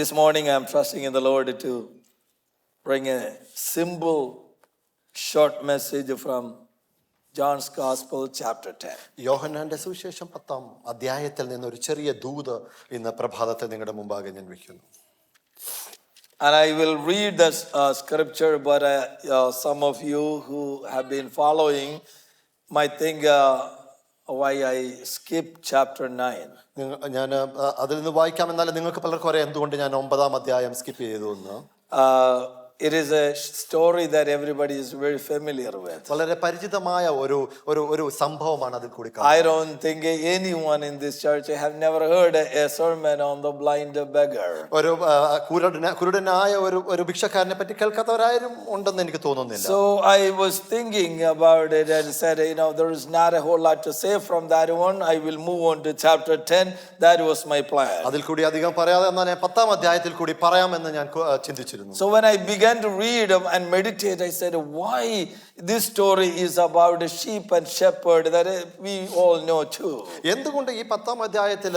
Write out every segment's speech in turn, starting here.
This morning I'm trusting in the Lord to bring a simple, short message from John's Gospel, chapter 10. യോഹന്നാന്റെ സുവിശേഷം 10-ാം അധ്യായത്തിൽ നിന്ന് ഒരു ചെറിയ ദൂത് ഇന്ന് പ്രഭാതത്തിൽ നിങ്ങളുടെ മുമ്പാകെ ഞാൻ വയ്ക്കുന്നു. And I will read the scripture, but some of you who have been following might think why I skipped chapter 9. ഞാൻ അതിൽ നിന്ന് വായിക്കാം. എന്നാലും നിങ്ങൾക്ക് പലർക്കും അറിയാം എന്തുകൊണ്ട് ഞാൻ 9-ാം അധ്യായം സ്കിപ്പ് ചെയ്തു എന്ന്. It is a story that everybody is very familiar with. വളരെ പരിചിതമായ ഒരു സംഭവമാണ് അതിൽ കൂടി. I don't think anyone in this church have never heard a sermon on the blind beggar. ഒരു കുരുടനായ ഒരു ഭിക്ഷക്കാരനെ പറ്റി കേൾക്കാത്തവരാരും ഉണ്ടെന്ന് എനിക്ക് തോന്നുന്നില്ല. So I was thinking about it and said, there is not a whole lot to say from that one. I will move on to chapter 10. That was my plan. അതിൽ കൂടി അധികം പറയാതെ എന്നാൽ 10-ാം അധ്യായത്തിൽ കൂടി പറയാമെന്ന് ഞാൻ ചിന്തിച്ചിരുന്നു. So when I began to read and meditate, I said, why this story is about a sheep and shepherd that we all know too. എന്തുകൊണ്ട് ഈ 10-ാം അധ്യായത്തിൽ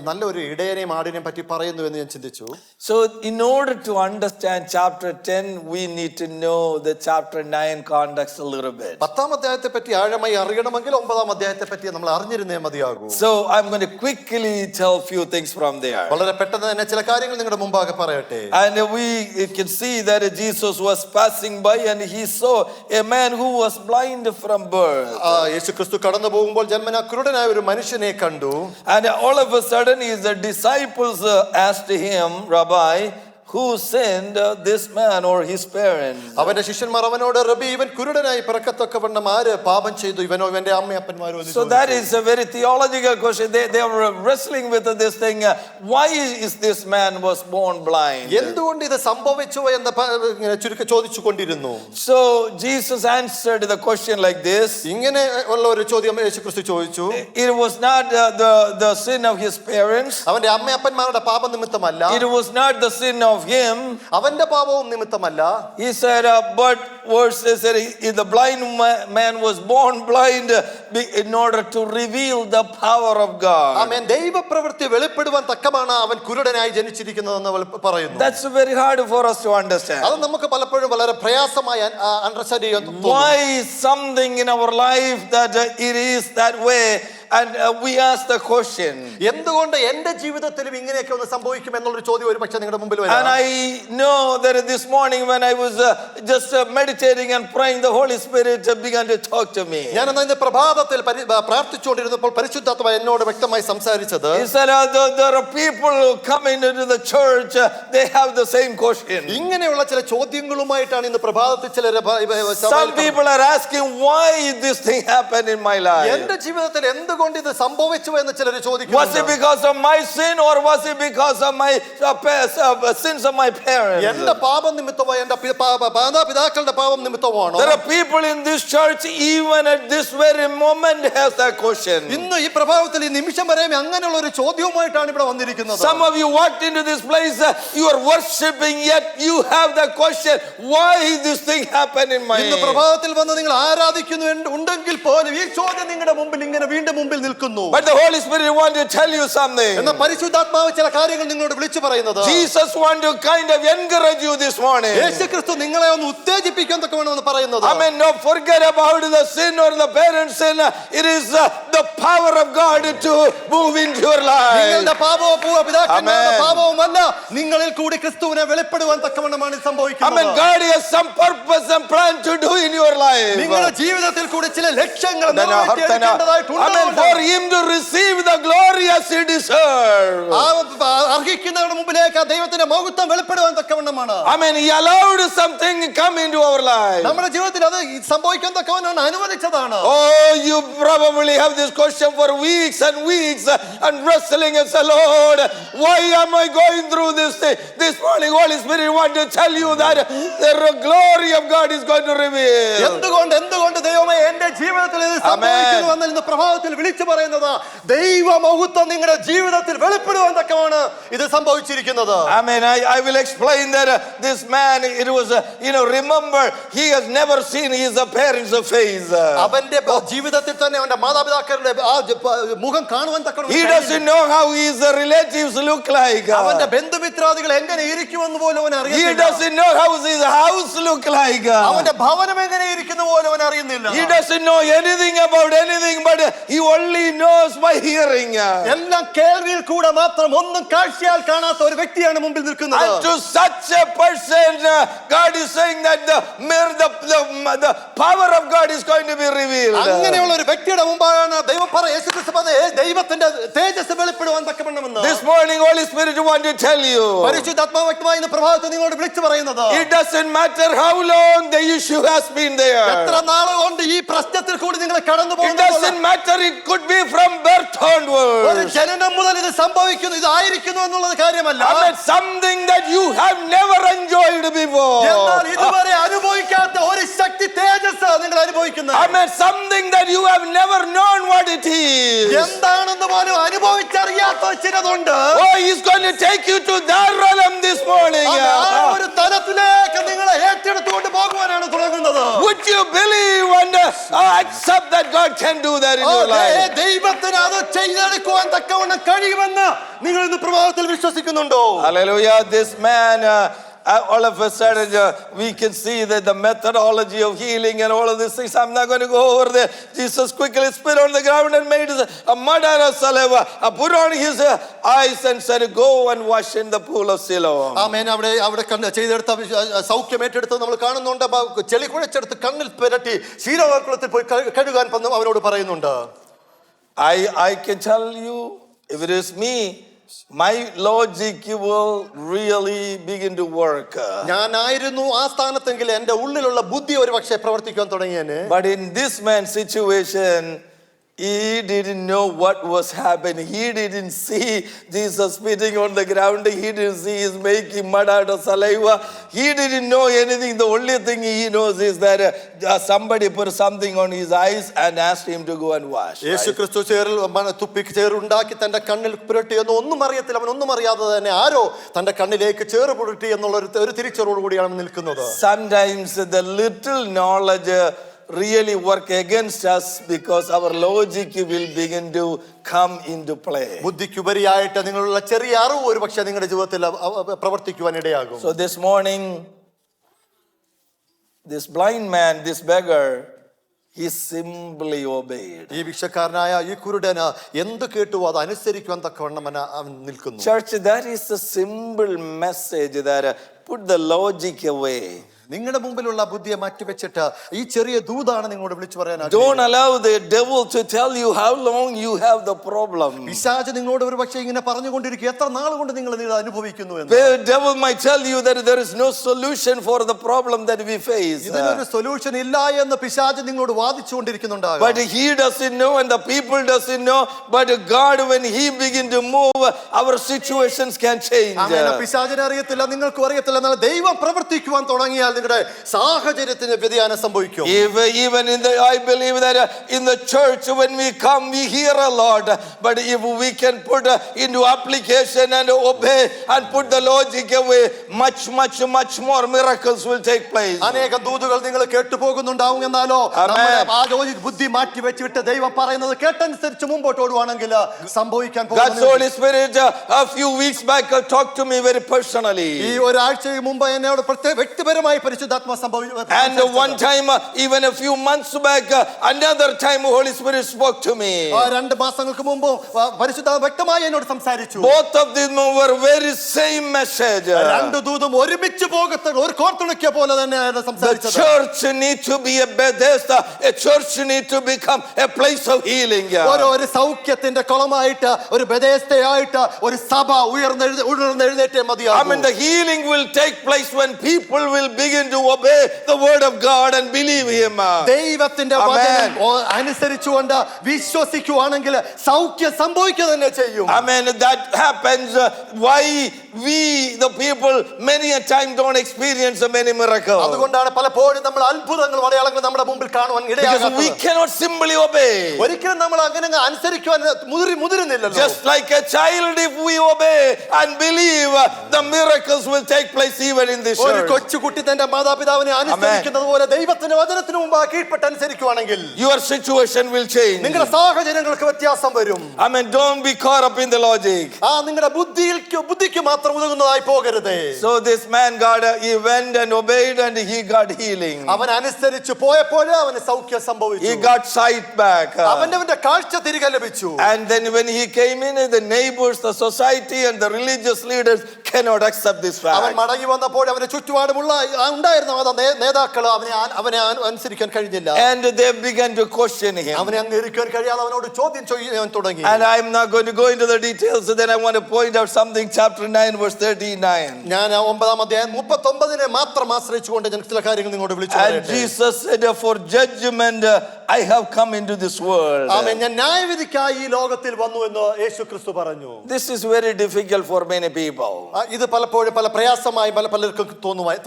നല്ലൊരു ഇടയനെയും ആടിനെയും പറ്റി പറയുന്നു എന്ന് ഞാൻ ചിന്തിച്ചു. So in order to understand chapter 10, we need to know the chapter 9 context a little bit. 10-ാം അധ്യായത്തെ പറ്റി ആഴമായി അറിയണമെങ്കിൽ 9-ാം അധ്യായത്തെ പറ്റി നമ്മൾ അറിഞ്ഞിരുന്നേ മതിയാകൂ. So I'm going to quickly tell few things from there. വളരെ പെട്ടെന്ന് തന്നെ ചില കാര്യങ്ങൾ നിങ്ങളുടെ മുമ്പാകെ പറയട്ടെ. And we can see that Jesus was passing by and he saw a man who was blind from birth. യേശുക്രിസ്തു കടന്നു പോകുമ്പോൾ ജന്മനാ കുരുടനായ ഒരു മനുഷ്യനെ കണ്ടു. And all of a sudden his disciples asked him, Rabbi, who sinned this man or his parents? അവന്റെ ശിഷ്യന്മാർ അവനോട്, റബ്ബി, ഇവൻ കുരുടനായി പിറക്കത്തക്കവണ്ണം ആര് പാപം ചെയ്തു, ഇവനോ ഇവന്റെ അമ്മയപ്പന്മാരോ? So that is a very theological question. They were wrestling with this thing. Why is this man was born blind? എന്തുകൊണ്ട് ഇത് സംഭവിച്ചു എന്ന് ചുരുക്കി ചോദിച്ചു കൊണ്ടിരുന്നു. So Jesus answered the question like this. ഇങ്ങനെ ഉള്ള ഒരു ചോദ്യം യേശുക്രിസ്തു ചോദിച്ചു. It was not the sin of his parents. അവന്റെ അമ്മയപ്പന്മാരുടെ പാപം നിമിത്തമല്ല. It was not the sin of him. അവന്റെ പാപവും നിമിത്തമല്ല. He said, but verse said, the blind man was born blind in order to reveal the power of God. ആമേൻ. ദൈവപ്രവൃത്തി വെളിപ്പെടുവാൻ തക്കമാണ് അവൻ കുരുടനായി ജനിച്ചിരിക്കുന്നതെന്ന് പറയുന്നു. That's very hard for us to understand. അത് നമുക്ക് പലപ്പോഴും വളരെ പ്രയാസമായി understand ചെയ്യാൻ തോന്നുന്നു. Why something in our life that it is that way? And we ask the question. എന്തുകൊണ്ട് എന്റെ ജീവിതത്തിലും ഇങ്ങനെയൊക്കെ ഒന്ന് സംഭവിക്കും എന്നുള്ളൊരു ചോദ്യം ഒരു പക്ഷേ നിങ്ങളുടെ മുമ്പിൽ വരും. And I know that this morning when I was just meditating and praying, the Holy Spirit began to talk to me. ഞാൻ ഇന്ന് പ്രഭാതത്തിൽ പ്രാർത്ഥിച്ചുകൊണ്ടിരുന്നപ്പോൾ പരിശുദ്ധാത്മാവ് എന്നോട് വ്യക്തമായി സംസാരിച്ചത്. He said, there are people who come into the church, they have the same question. ഇങ്ങനെയുള്ള ചില ചോദ്യങ്ങളുമായിട്ടാണ് ഇന്ന് പ്രഭാതത്തിൽ ചിലർ. Some people are asking, why this thing happened in my life? എന്റെ ജീവിതത്തിൽ എന്തുകൊണ്ട് ഇത് സംഭവിച്ചു എന്ന് ചിലർ ചോദിക്കുന്നു. Was it because of my sin or was it because of my sins of my parents? എന്റെ പാപം നിമിത്തമോ എന്റെ പിതാക്കളുടെ പാപം നിമിത്തമാണോ? There are people in this church even at this very moment has that question. ഇന്ന് ഈ പ്രഭാതത്തിൽ ഈ നിമിഷം വരെ അങ്ങനെയുള്ള ഒരു ചോദ്യവുമായിട്ടാണ് ഇവിടെ വന്നിരിക്കുന്നത്. Some of you walked into this place, you are worshiping, yet you have the question, why this thing happened in my life? ഇന്ന് പ്രഭാതത്തിൽ വന്ന് നിങ്ങൾ ആരാധിക്കുന്നു ഉണ്ടെങ്കിൽ പോലും ഈ ചോദ്യം നിങ്ങളുടെ മുമ്പിൽ ഇങ്ങനെ വീണ്ടും മുമ്പിൽ നിൽക്കുന്നു. But the Holy Spirit want to tell you something. എന്നാൽ പരിശുദ്ധാത്മാവ് ചില കാര്യങ്ങൾ നിങ്ങളോട് വിളിച്ചു പറയുന്നത്. Jesus want to kind of encourage you this morning. യേശുക്രിസ്തു നിങ്ങളെ ഒന്ന് ഉത്തേജിപ്പിക്കാൻ തക്കവണ്ണം പറയുന്നത്. I mean, no, forget about the sin or the parents' sin. It is the power of God to move into your life. നിങ്ങളുടെ പാപവും പിതാക്കന്മാരുടെ പാപവുമല്ല, നിങ്ങളിൽ കൂടി ക്രിസ്തുവിനെ വെളിപ്പെടുവാൻ തക്കവണ്ണമാണ് സംഭവിക്കുന്നത്. I mean, God has some purpose and plan to do in your life. നിങ്ങളുടെ ജീവിതത്തിൽ കൂടി ചില ലക്ഷ്യങ്ങൾ നിറവേറ്റേണ്ടതായിട്ടുണ്ട്. I mean, for him to receive the glory as he deserves. അർഹിക്കുന്നവരുടെ മുമ്പിലേക്ക് ദൈവത്തിന്റെ മഹത്വം വെളിപ്പെടുവാൻ തക്കവണ്ണമാണ്. I mean, he allowed something to come into our life. നമ്മുടെ ജീവിതത്തിൽ അത് സംഭവിക്കാൻ തക്കവണ്ണമാണ് അനുവദിച്ചതാണ്. Oh, you probably have this question for weeks and weeks and wrestling and say, Lord, why am I going through this thing? This morning, Holy Spirit want to tell you that the glory of God is going to reveal. എന്തുകൊണ്ട് ദൈവമേ എന്റെ ജീവിതത്തിൽ ഇത് സംഭവിക്കുന്നു എന്ന് ഇന്ന് പ്രഭാതത്തിൽ വിളിച്ചു പറയുന്നത് ദൈവമഹത്വം നിങ്ങളുടെ ജീവിതത്തിൽ വെളിപ്പെടുവാൻ തക്കമാണ് ഇത് സംഭവിച്ചിരിക്കുന്നത്. I mean, I will explain that this man, it was, remember, he has never seen his parents' face. അവന്റെ ജീവിതത്തിൽ തന്നെ അവന്റെ മാതാപിതാക്കളുടെ മുഖം കാണുവാൻ തക്കണം. He doesn't know how his relatives look like. അവന്റെ ബന്ധുമിത്രാദികൾ എങ്ങനെ ഇരിക്കുമെന്ന് പോലും അവൻ He അറിയുന്നില്ല. doesn't know how his house look like. അവന്റെ ഭവനം എങ്ങനെ ഇരിക്കുന്ന പോലും അവൻ അറിയുന്നില്ല. He doesn't know anything about anything, but he only knows by hearing. എല്ലാം കേൾവിയിൽ കൂടെ മാത്രം, ഒന്നും കാഴ്ചയാൽ കാണാത്ത ഒരു വ്യക്തിയാണ് മുമ്പിൽ നിൽക്കുന്നത്. And to such a person, God is saying that the power of God is going to be revealed. അങ്ങനെയുള്ള ഒരു വ്യക്തിയുടെ മുമ്പാണ് യേശുക്രിസ്തു പറഞ്ഞത് ദൈവത്തിന്റെ തേജസ്സ് വെളിപ്പെടുവാൻ തക്കവണ്ണമെന്ന്. This morning, Holy Spirit want to tell you, പരിശുദ്ധാത്മാവ് വ്യക്തമായി ഇന്ന് പ്രഭാതത്തിൽ നിങ്ങളോട് വിളിച്ചു പറയുന്നത്, it doesn't matter how long the issue has been there. എത്ര നാൾ കൊണ്ട് ഈ പ്രശ്നത്തിൽ കൂടി നിങ്ങൾ കടന്നു It പോകുന്നു. doesn't matter, it could be from birth ഒരു onwards. ജനനം മുതൽ ഇത് സംഭവിക്കുന്നു, ഇതായിരിക്കുന്നു എന്നുള്ളത് കാര്യമല്ല. I mean, something that you have never enjoyed before. എന്നാൽ ഇതുവരെ അനുഭവിക്കാത്ത ഒരു ശക്തി തേജസ് നിങ്ങൾ അനുഭവിക്കുന്നത്. I mean, something that you have never known what it is. എന്താണെന്ന് പോലും അനുഭവിച്ചറിയാത്ത ചിലതുണ്ട്. Oh, he's going to take you to that realm this morning. ആ ഒരു തലത്തിലേക്ക് നിങ്ങളെ ഏറ്റെടുത്തുകൊണ്ട് പോകുവാനാണ് തുടങ്ങുന്നത്. Would you believe and accept that God can do that in your life? ദൈവത്തിന് അത് ചെയ്തെടുക്കുവാൻ തക്കവണ്ണം കഴിയുമെന്ന് നിങ്ങൾ ഇന്ന് പ്രഭാതത്തിൽ വിശ്വസിക്കുന്നുണ്ടോ? Hallelujah. This man, all of a sudden, we can see that the methodology of healing and all of these things. I'm not going to go over there. Jesus quickly spit on the ground and made a mud out of saliva, put on his eyes and said, go and wash in the pool of Siloam. ആമേൻ. അവിടെ ചെയ്തെടുത്ത സൗഖ്യം ഏറ്റെടുത്ത് നമ്മൾ കാണുന്നുണ്ട്. ചെളി കുഴച്ചെടുത്ത് കണ്ണിൽ പുരട്ടി ശീലവാക്കുളത്തിൽ പോയി കഴുകാൻ അവരോട് പറയുന്നുണ്ട്. I can tell you, if it is me, my logic will really begin to work. ഞാനായിരുന്നു ആ സ്ഥാനത്തെങ്കിൽ എന്റെ ഉള്ളിലുള്ള ബുദ്ധി ഒരു പക്ഷേ പ്രവർത്തിക്കാൻ തുടങ്ങിയേനെ. But in this man's situation, he didn't know what was happening. He didn't see Jesus spitting on the ground. He didn't see he's making mud out of saliva. He didn't know anything. The only thing he knows is that somebody put something on his eyes and asked him to go and wash. യേശു ക്രിസ്തു തുപ്പി ചേറുണ്ടാക്കി തന്റെ കണ്ണിൽ പുരട്ടി എന്ന് ഒന്നും അറിയത്തില്ല. അവൻ ഒന്നും അറിയാതെ തന്നെ ആരോ തന്റെ കണ്ണിലേക്ക് ചേറ് പുരട്ടി എന്നുള്ള ഒരു തിരിച്ചറിവോട് കൂടിയാണ് നിൽക്കുന്നത്. Sometimes the little knowledge really work against us because our logic will begin to come into play. ബുദ്ധിക്കുപരിയായിട്ട് നിങ്ങളുള്ള ചെറിയ അറിവ് ഒരു പക്ഷേ നിങ്ങളുടെ ജീവിതത്തിൽ പ്രവർത്തിക്കുവാൻ ഇടയാകും. So this morning, this blind man, this beggar, he simply obeyed. ഈ ഭിക്ഷക്കാരനായ ഈ കുരുടന് എന്ത് കേട്ടുവോ അത് അനുസരിക്കുവാൻ തക്കവണ്ണം അവൻ നിൽക്കുന്നു. Church, that is the simple message that put the logic away. നിങ്ങളുടെ മുമ്പിലുള്ള ബുദ്ധിയെ മാറ്റിവെച്ചിട്ട് ഈ ചെറിയ ദൂതാണ് നിങ്ങളോട് വിളിച്ചു പറയാൻ. Don't allow the devil to tell you how long you have the problem. പിശാച് നിങ്ങളോട് ഒരു പക്ഷേ ഇങ്ങനെ പറഞ്ഞുകൊണ്ടിരിക്കും എത്ര നാൾ കൊണ്ട് നിങ്ങൾ ഇത് അനുഭവിക്കുന്നു എന്ന്. The devil might tell you that there is no solution for the problem that we face. ഇതിനൊരു സൊല്യൂഷൻ ഇല്ല എന്ന് പിശാച് നിങ്ങളോട് വാദിച്ചുകൊണ്ടിരിക്കുന്നുണ്ടാകും. But he doesn't know and the people doesn't know. But God, when he begin to move, our situations can change. പിശാചിനെ അറിയത്തില്ല, നിങ്ങൾക്കും അറിയത്തില്ല. എന്നാൽ ദൈവം പ്രവർത്തിക്കുവാൻ തുടങ്ങിയാൽ നിങ്ങളുടെ സാഹചര്യത്തിന് വ്യതിയാനം സംഭവിക്കും. Even I believe that in the church when we come we hear a lot, but if we can put into application and obey and put the logic away, much more miracles will take place. അനേകം ദൂതുകൾ നിങ്ങൾ കേട്ടു പോകുന്നുണ്ടാവും. എന്നാലോ ആ logic ബുദ്ധി മാറ്റി വെച്ചിട്ട് ദൈവം പറയുന്നത് കേട്ടനുസരിച്ച് മുമ്പോട്ട് ഓടുവാണെങ്കിൽ സംഭവിക്കാൻ God's Holy Spirit a few weeks back talked to me very personally. ഈ ഒരാഴ്ചയ്ക്ക് മുമ്പ് എന്നോട് വ്യക്തിപരമായി and one time even a few months back another time Holy Spirit spoke to me. 2 മാസങ്ങൾക്ക് മുമ്പ് പരിശുദ്ധാത്മാവ് വ്യക്തമായി എന്നോട് സംസാരിച്ചു. Both of them were very same message. രണ്ട് ദൂതും ഒരുമിച്ച് പോകട്ടെ ഒരു കോർത്തുണക്കിയ പോലെ തന്നെയാണ് സംസാരിച്ചത്. The church need to be a Bethesda. A church need to become a place of healing. ഒരു സൗഖ്യത്തിന്റെ കുളമായിട്ട് ഒരു ബെഥെസ്ദയായിട്ട് ഒരു സഭ ഉയർന്നെഴുന്നേറ്റേ മതിയാകൂ. I mean the healing will take place when people will begin begin to obey the word of God and believe him. ദൈവത്തിന്റെ Amen. വചനം അനുസരിച്ചുകൊണ്ട് വിശ്വസിക്കുവാണെങ്കിൽ സൗഖ്യം സംഭവിക്കുക തന്നെ ചെയ്യും. Amen. That happens. Why we, the people, many a time don't experience many miracles. അതുകൊണ്ടാണ് പലപ്പോഴും നമ്മൾ അത്ഭുതങ്ങൾ അടയാളങ്ങൾ നമ്മുടെ മുമ്പിൽ കാണുവാൻ Because we ഇടയാകാത്തത്. cannot simply obey. ഒരിക്കലും നമ്മൾ അങ്ങനെ അനുസരിക്കുവാൻ മുതിരുന്നില്ലല്ലോ. Just like a child, if we obey and believe, the miracles will take place even in this ഒരു church. കൊച്ചുകുട്ടി തന്റെ മാതാപിതാവിനെ അനുസരിക്കുന്നത് പോലെ ദൈവത്തിന്റെ വചനത്തിന് മുമ്പ് കീഴ്പ്പെട്ട് അനുസരിക്കുവാണെങ്കിൽ Your situation will change. നിങ്ങളുടെ സാഹചര്യങ്ങൾക്ക് വ്യത്യാസം വരും. Amen. Don't be caught up in the logic. നിങ്ങളുടെ ബുദ്ധിക്ക് മാത്രം ഉതകുന്നതായി പോകരുത്. So this man he went and obeyed and he got healing. അവൻ അനുസരിച്ച് പോയപ്പോൾ അവന് സൗഖ്യം സംഭവിച്ചു. He got sight back. അവന്റെ കാഴ്ച തിരികെ ലഭിച്ചു. And then when he came in, the neighbors, the society and the religious leaders cannot accept this അവൻ fact. മടങ്ങി വന്നപ്പോൾ അവന്റെ ചുറ്റുപാടുമുള്ള ഉണ്ടായിരുന്ന നേതാക്കൾ അവനെ അനുസരിക്കാൻ കഴിഞ്ഞില്ല. And they began to question him. അവനെ അംഗീകരിക്കാൻ കഴിയാതെ അവനോട് ചോദ്യം ചെയ്യാൻ തുടങ്ങി. And I'm not going to go into the details, so then I want to point out something, chapter 9 verse 39. ഞാൻ 9-ാം അധ്യായം 39 മാത്രം ആശ്രയിച്ചുകൊണ്ട് ഞാൻ ചില കാര്യങ്ങൾ നിങ്ങളോട് വിളിച്ചു And പറയട്ടെ. Jesus said, for judgment I have come into this world. ആമേൻ. ഞാൻ ന്യായവിധിക്കായി ഈ ലോകത്തിൽ വന്നു എന്ന് യേശുക്രിസ്തു പറഞ്ഞു. This is very difficult for many people. ഇത് പലപ്പോഴും പല പ്രയാസമായി പലർക്കും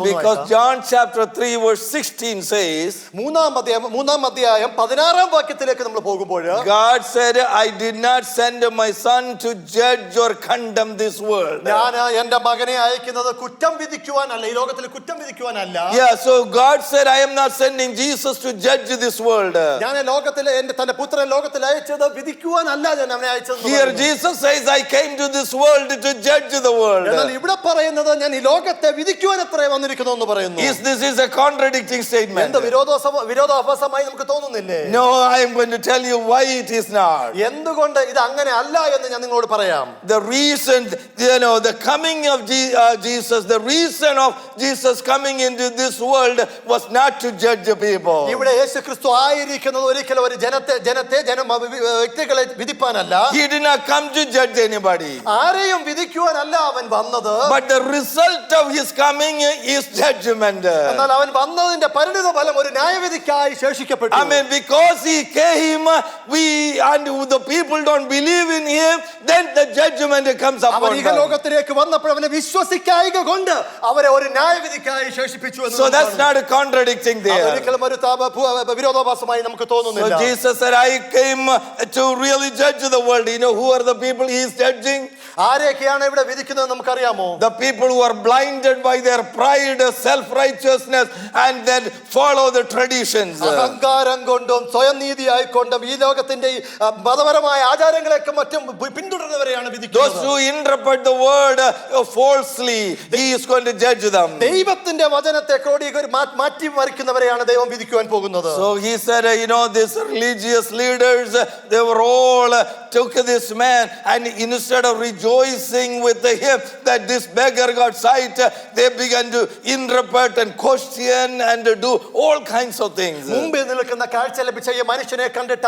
Because John chapter 3 verse 16 says, 3-ാം അധ്യായം 16-ാം വാക്യത്തിലേക്ക് നമ്മൾ പോകുമ്പോൾ God said, I did not send my son to judge or condemn this world. ഞാൻ എന്റെ മകനെ അയക്കുന്നത് കുറ്റം വിധിക്കുവാനല്ല, ഈ ലോകത്തിൽ കുറ്റം വിധിക്കുവാനല്ല. Yeah, so God said, I am not sending Jesus to judge this world. ഞാൻ ലോകത്തിലെ തന്റെ പുത്രൻ ലോകത്തിൽ അയച്ചത് വിധിക്കുവാനല്ല ഞാൻ അവനെ അയച്ചത്. Here Jesus says, I came to this world to judge the world. എന്നാൽ ഇവിടെ പറയുന്നത് ഞാൻ ഈ ലോകത്തെ വിധിക്കുവാൻ എത്ര വന്നിരിക്കുന്നു എന്ന് പറയുന്നു. This is a contradicting statement. എന്ത് വിരോധാഭാസമായി നമുക്ക് തോന്നുന്നില്ലേ? No, I am going to tell you why it is not. എന്തുകൊണ്ട് ഇത് അങ്ങനെ അല്ല എന്ന് ഞാൻ നിങ്ങളോട് പറയാം. The reason, the coming of Jesus, the reason of Jesus coming into this world was not to judge the people. ഇവിടെ യേശുക്രിസ്തു ആയിരിക്കുന്നത് ഒരിക്കലും ഒരു വ്യക്തികളെ വിധിപ്പാനല്ല. He did not come to judge anybody. ആരെയും വിധിക്കുവാനല്ല അവൻ വന്നത്. But the result of his coming is judgment. എന്നാൽ അവൻ വന്നതിന്റെ പരിണിത ഫലം ഒരു ന്യായവിധിക്കായി ശേഷിക്കപ്പെട്ടു. Amen. Because he came, and the people don't believe in him, then the judgment comes upon അവൻ ഈ them. ലോകത്തിലേക്ക് വന്നപ്പോൾ അവനെ വിശ്വസിക്കായിക കൊണ്ട് അവരെ ഒരു ന്യായവിധിക്കായി ശേഷിപ്പിച്ചു. So that's not a contradicting there. ഒരിക്കലും ഒരു വിരോധാഭാസമായി നമുക്ക് തോന്നുന്നില്ല. So Jesus said, I came to really judge the world. You know who are the people he is judging? ആരെയൊക്കെയാണ് ഇവിടെ വിധിക്കുന്നത് നമുക്കറിയാമോ? The people who are blinded by their pride, self-righteousness, and then follow the traditions. അഹങ്കാരം കൊണ്ടും സ്വയം നീതിയായിക്കൊണ്ടും ഈ ലോകത്തിന്റെ മതപരമായ ആചാരങ്ങളെയൊക്കെ മറ്റും പിന്തുടരുന്നവരെയാണ് വിധിക്കുന്നത്. Those who interpret the word falsely, he is going to judge them. ദൈവത്തിന്റെ വചനത്തെ മാറ്റി മറിക്കുന്നവരെയാണ് ദൈവം വിധിക്കുവാൻ പോകുന്നത്. So he said, these religious leaders, they were all took this man, and instead of rejoicing with him that this beggar got sight, they began to interpret and question and do all kinds of things. മുമ്പിൽ നിൽക്കുന്ന കാഴ്ച ലഭിച്ച ഈ മനുഷ്യനെ കണ്ടിട്ട്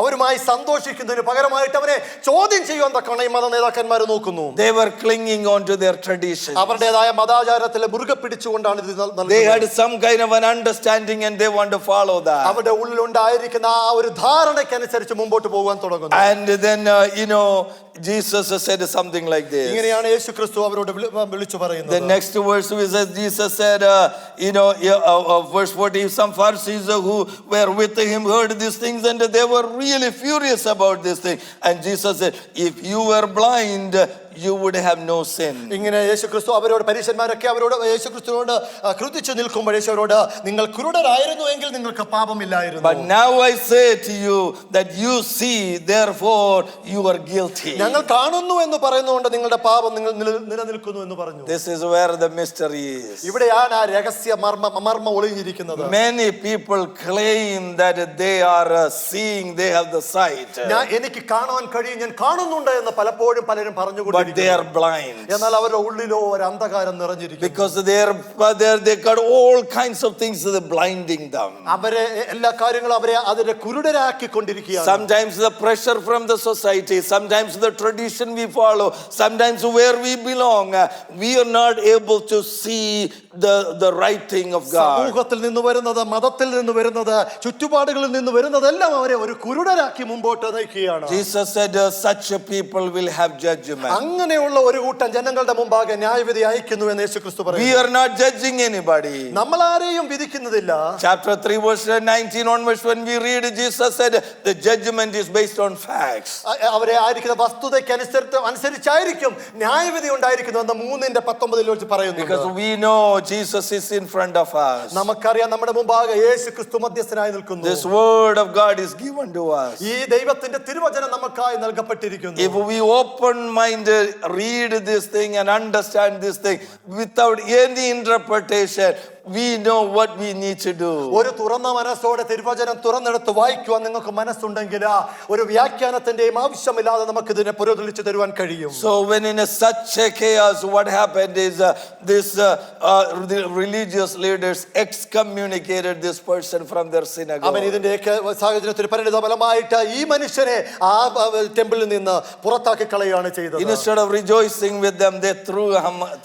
അവരുമായി സന്തോഷിക്കുന്നതിന് പകരമായിട്ട് അവനെ ചോദ്യം ചെയ്യുവാൻ തക്കവണ്ണം ഈ മത നേതാക്കന്മാർ നോക്കുന്നു. They were clinging on to their traditions. അവരുടേതായ മതാചാരത്തിൽ മുറുകെ പിടിച്ചുകൊണ്ടാണ് ഇത് നൽകുന്നത്. They had some kind of an understanding and they want to follow that. അവരുടെ ഉള്ളിലുണ്ടായിരിക്കുന്ന ആ ഒരു ധാരണയ്ക്കനുസരിച്ച് മുമ്പോട്ട് പോകാൻ തുടങ്ങുന്നു. And then Jesus said something like this. ഇങ്ങനെയാണ് യേശുക്രിസ്തു അവരോട് വിളിച്ചു പറയുന്നത്. The next verse says, Jesus said, verse 40, some Pharisees who were with him heard these things and they were really furious about this thing. And Jesus said, if you were blind, you would have no sin. ഇങ്ങനെ യേശുക്രിസ്തു അവരോട് പരീശന്മാരൊക്കെ അവരോട് യേശുക്രിസ്തുവിനോട് ക്രുദ്ധിച്ചു നിൽക്കുമ്പോൾ യേശുവരോട് നിങ്ങൾ കുരുടരായിരുന്നു എങ്കിൽ നിങ്ങൾക്ക് പാപമില്ലായിരുന്നു. But now I say to you that you see, therefore you are guilty. ഞങ്ങൾ കാണുന്നു എന്ന് പറയുന്നതുകൊണ്ട് നിങ്ങളുടെ പാപം നിങ്ങൾ നിലനിൽക്കുന്നു എന്ന് പറഞ്ഞു. This is where the mystery is. ഇവിടെയാണ് ആ രഹസ്യ മർമ്മ ഒളിഞ്ഞിരിക്കുന്നത്. Many people claim that they are seeing, they have the sight. എനിക്ക് കാണാൻ കഴിയും, ഞാൻ കാണുന്നുണ്ട് എന്ന് പലപ്പോഴും പലരും പറഞ്ഞുകൊണ്ട് they are blind. എന്നാൽ അവരുടെ ഉള്ളിലോ ഒരു അന്ധകാരം നിറഞ്ഞിരിക്കുന്നു. Because they got all kinds of things that are blinding them. അവരെ എല്ലാ കാര്യങ്ങളും അവരെ അതിനെ കുരുടരാക്കിക്കൊണ്ടിരിക്കുകയാണ്. Sometimes the pressure from the society, sometimes the tradition we follow, sometimes where we belong, we are not able to see the right thing of God. സമൂഹത്തിൽ നിന്ന് വരുന്നത്, മതത്തിൽ നിന്ന് വരുന്നത്, ചുറ്റുപാടുകളിൽ നിന്ന് വരുന്നതെല്ലാം അവരെ ഒരു കുരുടരാക്കി മുമ്പോട്ട് നയിക്കുകയാണ്. Jesus said such a people will have judgment. അങ്ങനെയുള്ള ഒരു കൂട്ടം ജനങ്ങളുടെ മുമ്പാകെ ന്യായവിധി അയക്കുന്നു എന്ന് യേശുക്രിസ്തു പറയുന്നു. We are not judging anybody. നമ്മൾ ആരെയും വിധിക്കുന്നതില്ല. Chapter 3 verse 19 onwards, when we read, Jesus said the judgment is based on facts. അവരെ ആയിരിക്കുന്ന വസ്തുതയ്ക്ക് അനുസരിച്ചായിരിക്കും ന്യായവിധി ഉണ്ടായിരിക്കുന്നു എന്ന് 3:19 വെച്ച് പറയുന്നു. Because we know Jesus is in front of us. നമുക്കറിയാം നമ്മുടെ മുമ്പാകെ യേശുക്രിസ്തു മധ്യസ്ഥനായി നിൽക്കുന്നു. This word of God is given to us. ഈ ദൈവത്തിന്റെ തിരുവചനം നമുക്കായി നൽകപ്പെട്ടിരിക്കുന്നു. If we open minded read this thing and understand this thing without any interpretation, we know what we need to do. ഒരു തുറന്ന മനസ്സോടെ തിരുവചനം തുറന്നെടുത്ത് വായിക്കുവാൻ നിങ്ങൾക്ക് മനസ്സുണ്ടെങ്കിൽ ഒരു വ്യാഖ്യാനത്തിന്റെയും ആവശ്യമില്ലാതെ നമുക്ക് ഇതിനെ പുരോഗമിച്ചു തരുവാൻ കഴിയും. So when in such a chaos, what happened is the religious leaders excommunicated this person from their synagogue. അവൻ ഇതിന്റെയൊക്കെ സാഹചര്യത്തിൽ പരിണിത ഫലമായിട്ട് ഈ മനുഷ്യനെ ആ ടെമ്പിളിൽ നിന്ന് പുറത്താക്കി കളയുകയാണ് ചെയ്തത്. Instead of rejoicing with them, they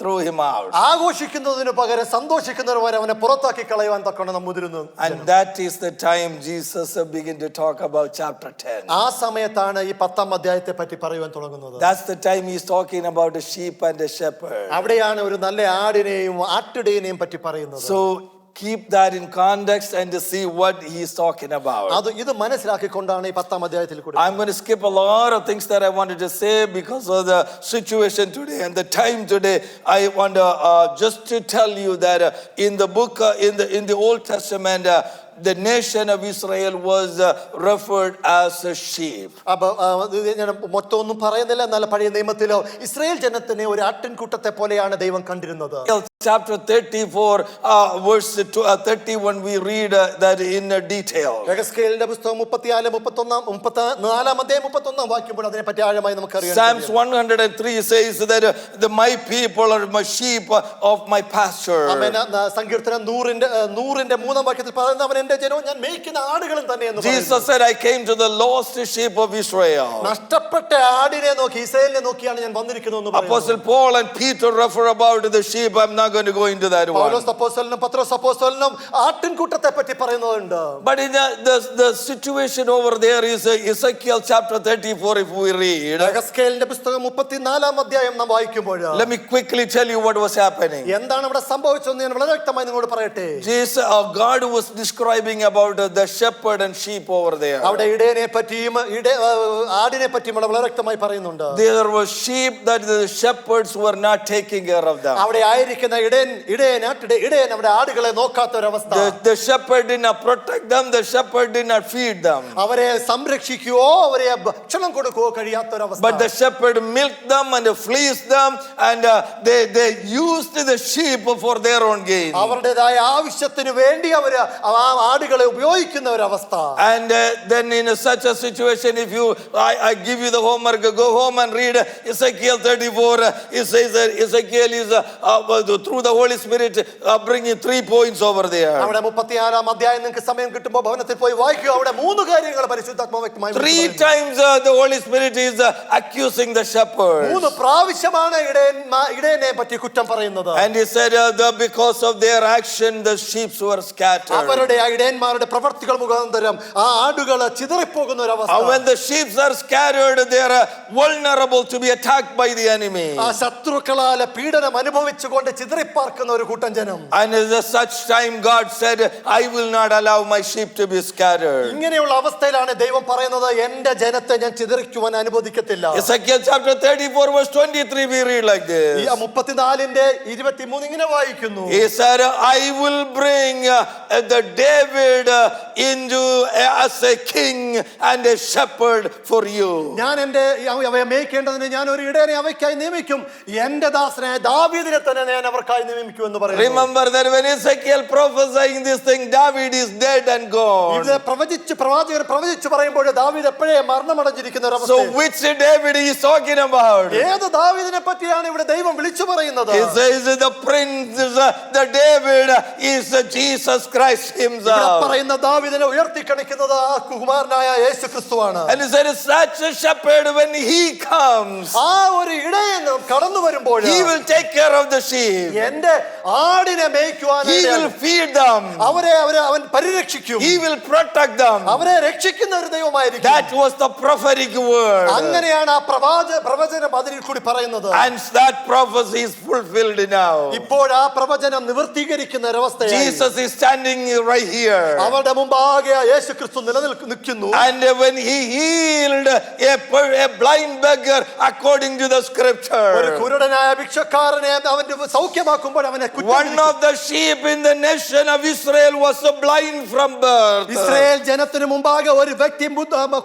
threw him out. ആഘോഷിക്കുന്നതിന് പകരം സന്തോഷിക്കുന്നവരെ അവനെ പുറത്താക്കി കളയുവാൻ തക്കവണ്ണം മുതിരുന്നു. And that is the time Jesus began to talk about chapter 10. ആ സമയത്താണ് ഈ 10-ാം അധ്യായത്തെ പറ്റി പറയുവാൻ തുടങ്ങുന്നത്. That's the time he's talking about a sheep and a shepherd. അവിടെയാണ് ഒരു നല്ല ആടിനെയും ആട്ടിടയനെയും പറ്റി പറയുന്നത്. So keep that in context and to see what he is talking about. അത് ഇത് മനസ്സിലാക്കിക്കൊണ്ടാണ് ഈ 10-ാം അധ്യായത്തിൽ കൂടി. I'm going to skip a lot of things that I wanted to say because of the situation today and the time today. I want to just to tell you that in the book in the Old Testament, the nation of Israel was referred as a sheep. അപ്പോൾ ഞാൻ മൊത്തമൊന്നും പറയുന്നില്ല, എന്നാൽ പഴയ നിയമത്തിലോ Israel ജനത്തിനെ ഒരു ആട്ടിൻകൂട്ടത്തെ പോലെയാണ് ദൈവം കണ്ടിരുന്നത്. Chapter 34 verse 31 we read that in detail. യെഹെസ്കേലിന്റെ പുസ്തകം 34-31 വാക്യമ്പോൾ അതിനെ പറ്റി ആഴമായി നമുക്കറിയാം. Psalms 103 says that my people are my sheep of my pasture. സങ്കീർത്തനം 100-ന്റെ 3-ാം വാക്യത്തിൽ പറയുന്നത് അവൻ എന്റെ ജനവും ഞാൻ മേയ്ക്കുന്ന ആടുകളും തന്നെ എന്ന് പറയുന്നു. Jesus said I came to the lost sheep of Israel. നഷ്ടപ്പെട്ട ആടിനെ നോക്കി ഇസ്രായേലിനെ നോക്കിയാണ് ഞാൻ വന്നിരിക്കുന്നത് എന്ന് പറയുന്നു. Apostle Paul and Peter refer about the sheep. I'm not going to go into that one. പൗലോസ് അപ്പോസ്തലനും പത്രോസ് അപ്പോസ്തലനും ആട്ടിൻകൂട്ടത്തെ പറ്റി പറയുന്നുണ്ട്. But in the situation over there is Ezekiel chapter 34 if we read. യെഹെസ്കേലിന്റെ പുസ്തകം 34-ാം അധ്യായം നാം വായിക്കുമ്പോൾ Let me quickly tell you what was happening. എന്താണ് അവിടെ സംഭവിച്ചതെന്ന് ഞാൻ വളരെ വ്യക്തമായി നിങ്ങളോട് പറയട്ടെ. Jesus, God was describing about the shepherd and sheep over there. അവിടെ ഇടയനെ പറ്റിയും ആടിനെ പറ്റിയും വളരെ വ്യക്തമായി പറയുന്നുണ്ട്. There were sheep that the shepherds were not taking care of them. അവിടെ ആയിരിക്കുന്ന ഇടയൻ അവിടെ ആടുകളെ നോക്കാത്ത ഒരു അവസ്ഥ. The shepherd did not protect them, the shepherd did not feed them. അവരെ സംരക്ഷിക്കുകയോ അവരെ ഭക്ഷണം കൊടുക്കുകയോ കഴിയാത്ത ഒരു അവസ്ഥ. But the shepherd milked them and fleeced them and they used the sheep for their own gain. അവരുടേതായ ആവശ്യത്തിന് വേണ്ടി അവർ ആ ആടുകളെ ഉപയോഗിക്കുന്ന ഒരു അവസ്ഥ. And then in such a situation, if I give you the homework, go home and read Ezekiel 34. It says that Ezekiel is through the Holy Spirit bringing 3 points over there. അവിടെ 36-ാം അധ്യായം നിങ്ങൾക്ക് സമയം കിട്ടുമ്പോൾ ഭവനത്തിൽ പോയി വായിക്കുക. അവിടെ 3 കാര്യങ്ങൾ പരിശുദ്ധാത്മാവ് വ്യക്തമായി 3 times the Holy Spirit is accusing the shepherd. 3 പ്രാവശ്യമാണ് ഇടയനെ പറ്റി കുറ്റം പറയുന്നത്. And he said because of their action the sheep were scattered. അവരുടെ ഇടയന്മാരുടെ പ്രവർത്തികൾ മുഖാന്തരം ആ ആടുകൾ ചിതറിപ്പോകുന്ന ഒരു അവസ്ഥ. When the sheep are scattered, they are vulnerable to be attacked by the enemy. ആ ശത്രുക്കളാൽ പീഡനം അനുഭവിച്ചുകൊണ്ട് ചിതറിപ്പാർക്കുന്ന ഒരു കൂട്ടം ജനം. And at such time God said, I will not allow my sheep to be scattered. ഇങ്ങനെയുള്ള അവസ്ഥയിലാണ് ദൈവം പറയുന്നത് എന്റെ ജനത്തെ ഞാൻ ചിതറിക്കുവാൻ അനുവദിക്കത്തില്ല. Ezekiel chapter 34 verse 23 we read like this. ഈ 34-ന്റെ-23 ഇങ്ങനെ വായിക്കുന്നു. He said, I will bring the David into as a king and a shepherd for you. ഞാൻ അവയെ മേയ്ക്കേണ്ടതിന് ഞാൻ ഒരു ഇടയനെ അവയ്ക്കായി നിയമിക്കും. എന്റെ ദാസനായ ദാവീദിനെ തന്നെ ഞാൻ അവർക്ക് നമുക്കായി നിയമിക്കുമെന്ന് പറയുന്നു. Remember that when Ezekiel prophesying this thing, David is dead and gone. ഇത് പ്രവാചകൻ പ്രവചിച്ചു പറയുമ്പോൾ ദാവീദ് എപ്പോഴേ മരണമടഞ്ഞിരിക്കുന്ന ഒരു അവസ്ഥ. So which David he is talking about? ഏത് ദാവീദിനെ പറ്റിയാണ് ഇവിടെ ദൈവം വിളിച്ചു പറയുന്നത്? He says the prince, the David is Jesus Christ ഇവിടെ himself. പറയുന്ന ദാവീദിനെ ഉയർത്തിക്കണിക്കുന്നത് ആ കുമാരനായ യേശു ക്രിസ്തുവാണ്. And he said such a shepherd when he comes, ആ ഒരു ഇടയൻ കടന്നു വരുമ്പോൾ he will take care of the sheep. എന്റെ ആടിനെ മേയ്ക്കുവാൻ He will feed them. അവൻ പരിരക്ഷിക്കും. He will protect them. അവരെ രക്ഷിക്കുന്ന ഒരു ദൈവമായിരിക്കും. That was the prophetic word. അങ്ങനെയാണ് ആ പ്രവചനം അതിൽ കൂടി പറയുന്നത്. And that prophecy is fulfilled now. ഇപ്പോൾ ആ പ്രവചനം നിവർത്തീകരിക്കുന്ന ഒരവസ്ഥയാണ്. Jesus is standing right here. അവരുടെ മുമ്പാകെ യേശു ക്രിസ്തു നിൽക്കുന്നു. And when he healed a blind beggar according to the ഒരു scripture, കുരുടനായ ഭിക്ഷക്കാരനെ അവന്റെ സൗഖ്യമാക്കുമ്പോൾ അവനെ one of the sheep in the nation of Israel was blind from birth. Israel ജനത്തിന് മുമ്പാകെ ഒരു വ്യക്തി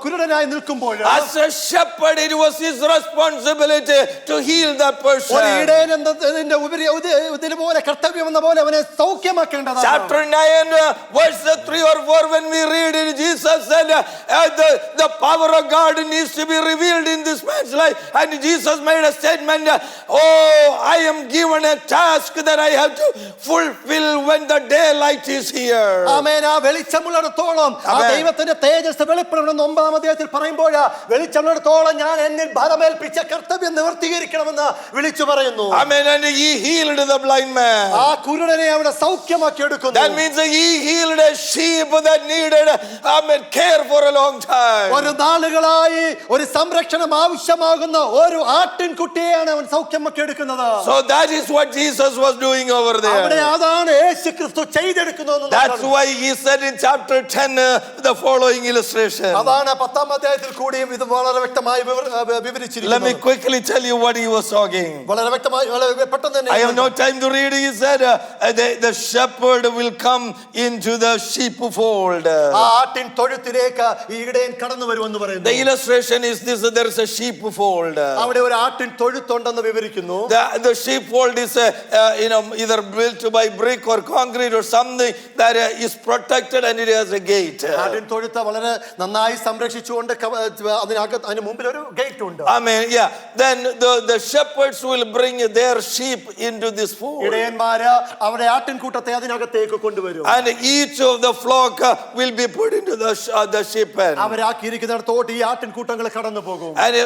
കുരുടനായി നിൽക്കുമ്പോൾ As a shepherd, it was his responsibility to heal that person. ഒരു ഇടയൻ എന്നതിന്റെ ഇതിനുപോലെ കർത്തവ്യം എന്ന പോലെ അവനെ സൗഖ്യമാക്കേണ്ടതാണ്. Chapter 9 verse 3 or 4, when we read it, Jesus said the power of God needs to be revealed in this man's life, and Jesus made a statement, oh, I am given a task that I have to fulfill when the daylight is here. ആമേൻ. ആ വെളിച്ചമുള്ളിടത്തോളം ആ ദൈവത്തിന്റെ തേജസ് വെളിപ്പെടുമെന്ന് 9-ാം അധ്യായത്തിൽ പറയുമ്പോൾ വെളിച്ചമുള്ളിടത്തോളം ഞാൻ എന്നിൽ ഭരമേൽപ്പിച്ച കർത്തവ്യം നിവർത്തീകരിക്കണമെന്ന് വിളിച്ചു പറയുന്നു. Amen. And he healed the blind man. ആ കുരുടനെ അവിടെ സൗഖ്യമാക്കി എടുക്കുന്നു. That means he healed a sheep that needed care for a long time. ഒരു നാളുകളായി ഒരു സംരക്ഷണം ആവശ്യമാകുന്ന ഒരു ആട്ടിൻകുട്ടിയെയാണ് അവൻ സൗഖ്യമാക്കി എടുക്കുന്നത്. So that is what Jesus was doing over അവിടെ there. അതാണ് യേശു ക്രിസ്തു ചെയ്തെടുക്കുന്നത്. That's why he said in chapter 10 the following illustration. അതാണ് 10-ാം അധ്യായത്തിൽ കൂടിയും ഇത് വളരെ വ്യക്തമായി Let വിവരിച്ചിരിക്കുന്നത്. me quickly tell you what he was talking. വളരെ വ്യക്തമായി പെട്ടെന്ന് തന്നെ I have no time to read. He said the shepherd will come into the sheepfold. ആ ആട്ടിൻ തൊഴുത്തിലേക്ക് ഈ ഇടയൻ കടന്നു വരുമെന്ന് പറയുന്നു. The illustration is this: there is a sheepfold. അവിടെ ഒരു ആട്ടിൻ തൊഴുത്തുണ്ടെന്ന് വിവരിക്കുന്നു. The sheepfold is either built by brick or concrete or something that is protected, and it has a gate. ആട്ടിൻ തൊഴുത്ത് വളരെ നന്നായി സംരക്ഷിച്ചുകൊണ്ട് അതിന് മുമ്പിൽ ഒരു ഗേറ്റ് ഉണ്ട്. Amen. Yeah. Then the shepherds will bring their sheep into this fold. ഇടയന്മാര് അവിടെ ആട്ടിൻകൂട്ടത്തെ അതിനകത്തേക്ക് കൊണ്ടുവരും. And each of the flock will be put into the sheep pen. അവരാക്കിയിരിക്കുന്നിടത്തോട്ട് ഈ ആട്ടിൻകൂട്ടങ്ങൾ കടന്നു പോകും. And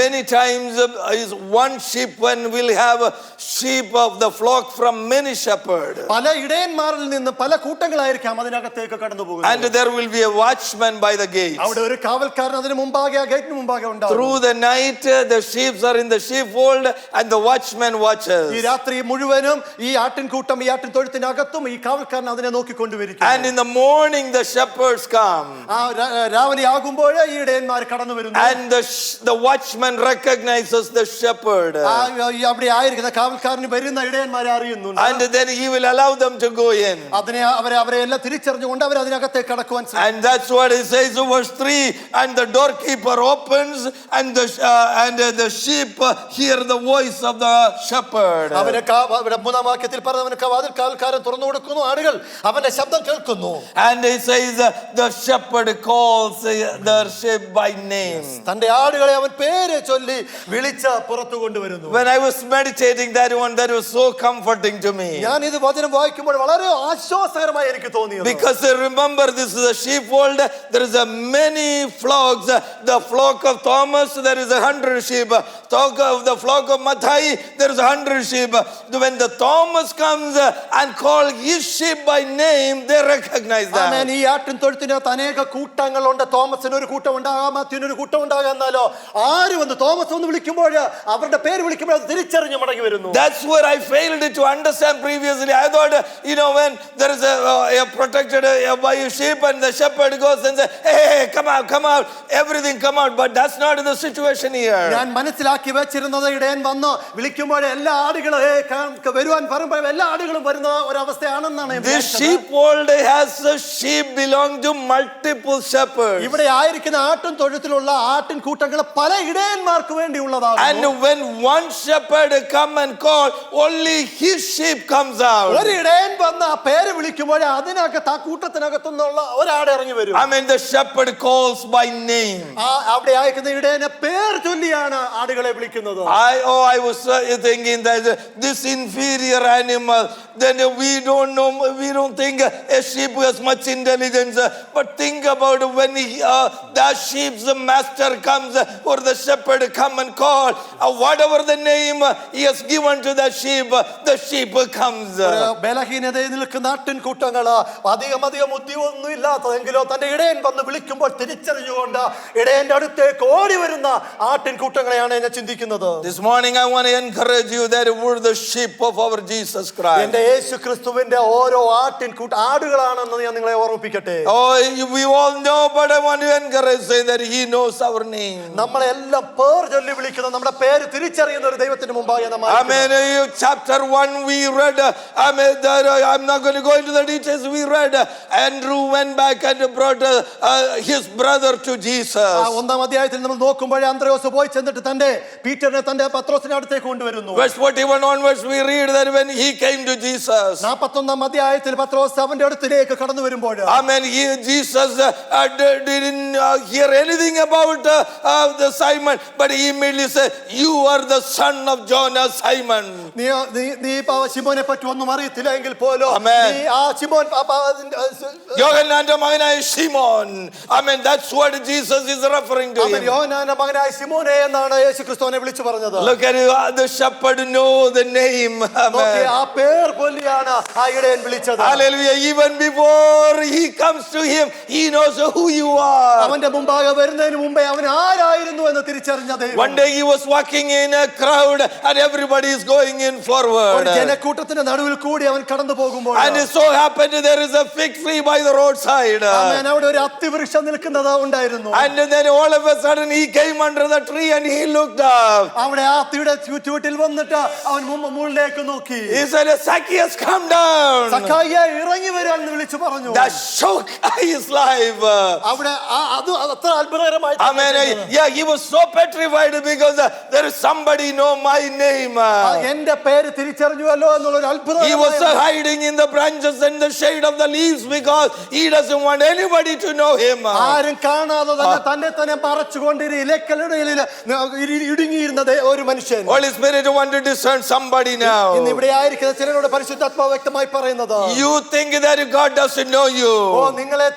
many times is one sheep pen will have sheep of the flock from many shepherds. പല ഇടയന്മാരിൽ നിന്ന് പല കൂട്ടങ്ങളായിരിക്കാം അതിനകത്തേക്ക് കടന്നു പോകുന്നത്. And there will be a watchman by the gate. അവിടെ ഒരു കാവൽക്കാരൻ അതിന് മുമ്പാകെ ആ ഗേറ്റിന് മുമ്പാകെ ഉണ്ടാവും. Through the night the sheep are in the sheepfold and the watchman watches. ഈ രാത്രി മുഴുവനും ഈ ആട്ടിൻകൂട്ടം ഈ ആട്ടിൻ തൊഴുത്തിനകത്തും ഈ കാവൽക്കാരൻ അതിനെ നോക്കിക്കൊണ്ടുവരിക്കും. And in the morning the shepherds come. ആ രാവിലെ ആകുമ്പോൾ ഈ ഇടയന്മാർ കടന്നു വരുന്നു. And the watchman recognizes the shepherd. അവിടെ ആയിരിക്കുന്ന കാവൽക്കാരന് വരുന്ന ഇടയന്മാരെ അറിയുന്നു. And then he will allow them to go in. അവരെ എല്ലാം തിരിച്ചറിഞ്ഞുകൊണ്ട് അവർ അതിനകത്തേക്ക് കടക്കുവാൻ ശ്രമിക്കും. And that's what it says in verse 3. And the doorkeeper opens, and the sheep hear the voice of the shepherd. അവരെ 3-ാം വാക്യത്തിൽ പറഞ്ഞവന് കാവൽക്കാരൻ തുറന്നു കൊടുക്കുന്നു, ആടുകൾ അവന്റെ ശബ്ദം കേൾക്കുന്നു. And it says the shepherd calls the sheep by name. തന്റെ ആടുകളെ അവൻ പേര് ചൊല്ലി വിളിച്ച് പുറത്തു കൊണ്ടുവരുന്നു. When I was meditating that one, that was so comforting to me. ഞാൻ ഇത് വചനം വായിക്കുമ്പോൾ വളരെ ആശ്വാസകരമായി എനിക്ക് തോന്നിയത്. Because remember, this is a sheepfold. There is a many flocks. The flock of Thomas, there is 100 sheep. The flock of Matthai, there is 100 sheep. When the Thomas comes and calls his sheep by name, they recognize that. ആമേൻ. ഈ ആട്ടിൻ തൊഴുത്തിനകത്ത് അനേക കൂട്ടങ്ങളുണ്ട്. തോമസിന് ഒരു കൂട്ടം ഉണ്ടാകാം, മത്തീന് ഒരു കൂട്ടം ഉണ്ടാകാം. എന്നാലോ ആര് വന്ന് തോമസ് ഒന്ന് വിളിക്കുമ്പോൾ അവരുടെ പേര് വിളിക്കുമ്പോൾ അത് തിരിച്ചറിഞ്ഞ് മടങ്ങി വരുന്നു. That's where I failed to understand previously. I thought, when there is a protected by a sheep and the shepherd goes and says, hey, come out, everything come out. But that's not the situation here. ഞാൻ മനസ്സിലാക്കി വെച്ചിരുന്നത് ഇടയൻ വന്ന് വിളിക്കുമ്പോൾ എല്ലാ ആടുകളും വരുവാൻ പറയുമ്പോൾ എല്ലാ ആടുകളും വരുന്ന ഒരവസ്ഥയാണെന്നാണ്. This sheepfold has a sheep belong to multiple shepherds. ഇവിടെ ആയിരിക്കുന്ന ആട്ടിൻ തൊഴുത്തിലുള്ള ആട്ടിൻ കൂട്ടങ്ങൾ പല ഇടയന്മാർക്ക് വേണ്ടിയുള്ളതാണ്. And when one shepherd come and call, only his sheep comes out. ഒരു ഇടയൻ വന്ന് ആ പേര് വിളിക്കുമ്പോൾ അതിനകത്ത് ആ കൂട്ടത്തിനകത്തുനിന്നുള്ള ഒരാട് ഇറങ്ങി വരും. I mean, the shepherd calls by name. അവിടെ അയക്കുന്ന ഇടയനെ പേർ ചൊല്ലിയാണ് ആടുകളെ വിളിക്കുന്നത്. I was thinking that this inferior animal, then we don't think a sheep has much intelligence, but think about when that sheep's master comes or the shepherd come and call, whatever the name he has given to the sheep comes. ബലഹീനതയിൽ നിൽക്കുന്ന ആട്ടിൻകൂട്ടങ്ങൾ അധികം ബുദ്ധിയൊന്നും ഇല്ലാത്തതെങ്കിലോ തന്റെ ഇടയൻ വന്ന് വിളിക്കുമ്പോൾ തിരിച്ചറിഞ്ഞുകൊണ്ട് ഇടയന്റെ അടുത്തേക്ക് ഓടി വരുന്ന ആട്ടിൻകൂട്ടങ്ങളെയാണ് ഞാൻ ചിന്തിക്കുന്നത്. This morning I want to encourage you that we're the sheep of our Jesus Christ. എന്റെ യേശു ക്രിസ്തുവിന്റെ ഓരോ ആടുകളാണെന്ന് ഞാൻ നിങ്ങളെ ഓർമ്മിപ്പിക്കട്ടെ. We all know, but I want to encourage say that he knows our name. നമ്മളെല്ലാം പേർ ചൊല്ലി വിളിക്കുന്ന നമ്മുടെ പേര് തിരിച്ചറിയുന്ന ഒരു ദൈവത്തിന് മുമ്പാകെ നമ്മൾ Amen. Chapter 1 we read, I'm not going to go into the details. We read Andrew went back and brought his brother to Jesus. ഒന്നാം അധ്യായത്തിൽ നമ്മൾ നോക്കുമ്പോൾ അന്ത്രയോസ് പോയി ചെന്നിട്ട് തന്റെ പീറ്ററിനെ തന്റെ പത്രോസിനെ അടുത്തേക്ക് കൊണ്ടുവരുന്നു. Verse 41 onwards we read that when he came to Jesus. 41 അധ്യായത്തിൽ പത്രോസ് അവന്റെ അടുത്തേക്ക് കടന്നു വരുമ്പോൾ Amen. Jesus didn't hear anything about the Simon, but he immediately said, "You are the son of Jonah, Simon." നീ ശിമോനെ പറ്റി ഒന്നും അറിയത്തില്ല എങ്കിൽ പോലും നീ ആ ശിമോൻ യോഹന്നാന്റെ മകനായ ശിമോൻ. Amen. That's what Jesus is referring to. യോഹന്നാന്റെ മകനായ ശിമോനെ എന്നാണ് യേശു ക്രിസ്തുവിനെ വിളിച്ചു പറഞ്ഞത്. Look at the shepherd know the name. Amen. ആ പേർ ചൊല്ലിയാണ് ആ ഇടയൻ വിളിച്ചത്. Hallelujah. Even before he comes to him, he knows who you are. അവന്റെ മുമ്പാകെ വരുന്നതിന് മുമ്പേ അവൻ ആരായിരുന്നു എന്ന് തിരിച്ചറിഞ്ഞ ദൈവം. One day he was walking in a crowd and everybody is going in forward. ഒരു ജനക്കൂട്ടത്തിന്റെ നടുവിൽ കൂടി അവൻ കടന്നു പോകുമ്പോൾ And it so happened there is a fig tree by the roadside. ആമേൻ. അവിടെ ഒരു അത്തിവൃക്ഷം നിൽക്കുന്നത് ഉണ്ടായിരുന്നു. And then all of a sudden he came under the tree and he looked up. അവിടെ ആ അത്തിയുടെ ചുവട്ടിൽ വന്നിട്ട് അവൻ മുകളിലേക്ക് നോക്കി. He said, "Zacchaeus, come down." സഖായിയെ ഇറങ്ങി വരാൻ വിളിച്ചു പറഞ്ഞു. That shook his life. അവിടെ അത് അത്ര അത്ഭുതകരമായി. Amen. Yeah, he was so petrified because there is somebody know my name. എന്റെ പേര് തിരിച്ചറിഞ്ഞുവല്ലോ എന്നുള്ള ഒരു അത്ഭുതം. He was hiding in the branches and the shade of the leaves because he doesn't want anybody to know him. ആരും കാണാതെ തന്നെ മറച്ചുകൊണ്ട് ഇലക്കളുടെ ഇടുങ്ങിയിരുന്ന ഒരു മനുഷ്യൻ. Holy Spirit want to discern somebody now. ഇന്ന് ഇവിടെ ആയിരിക്കുന്ന ചിലരോട് പരിശുദ്ധാത്മാവ് വ്യക്തമായി പറയുന്നത്, You think that God doesn't know you. നിങ്ങളെ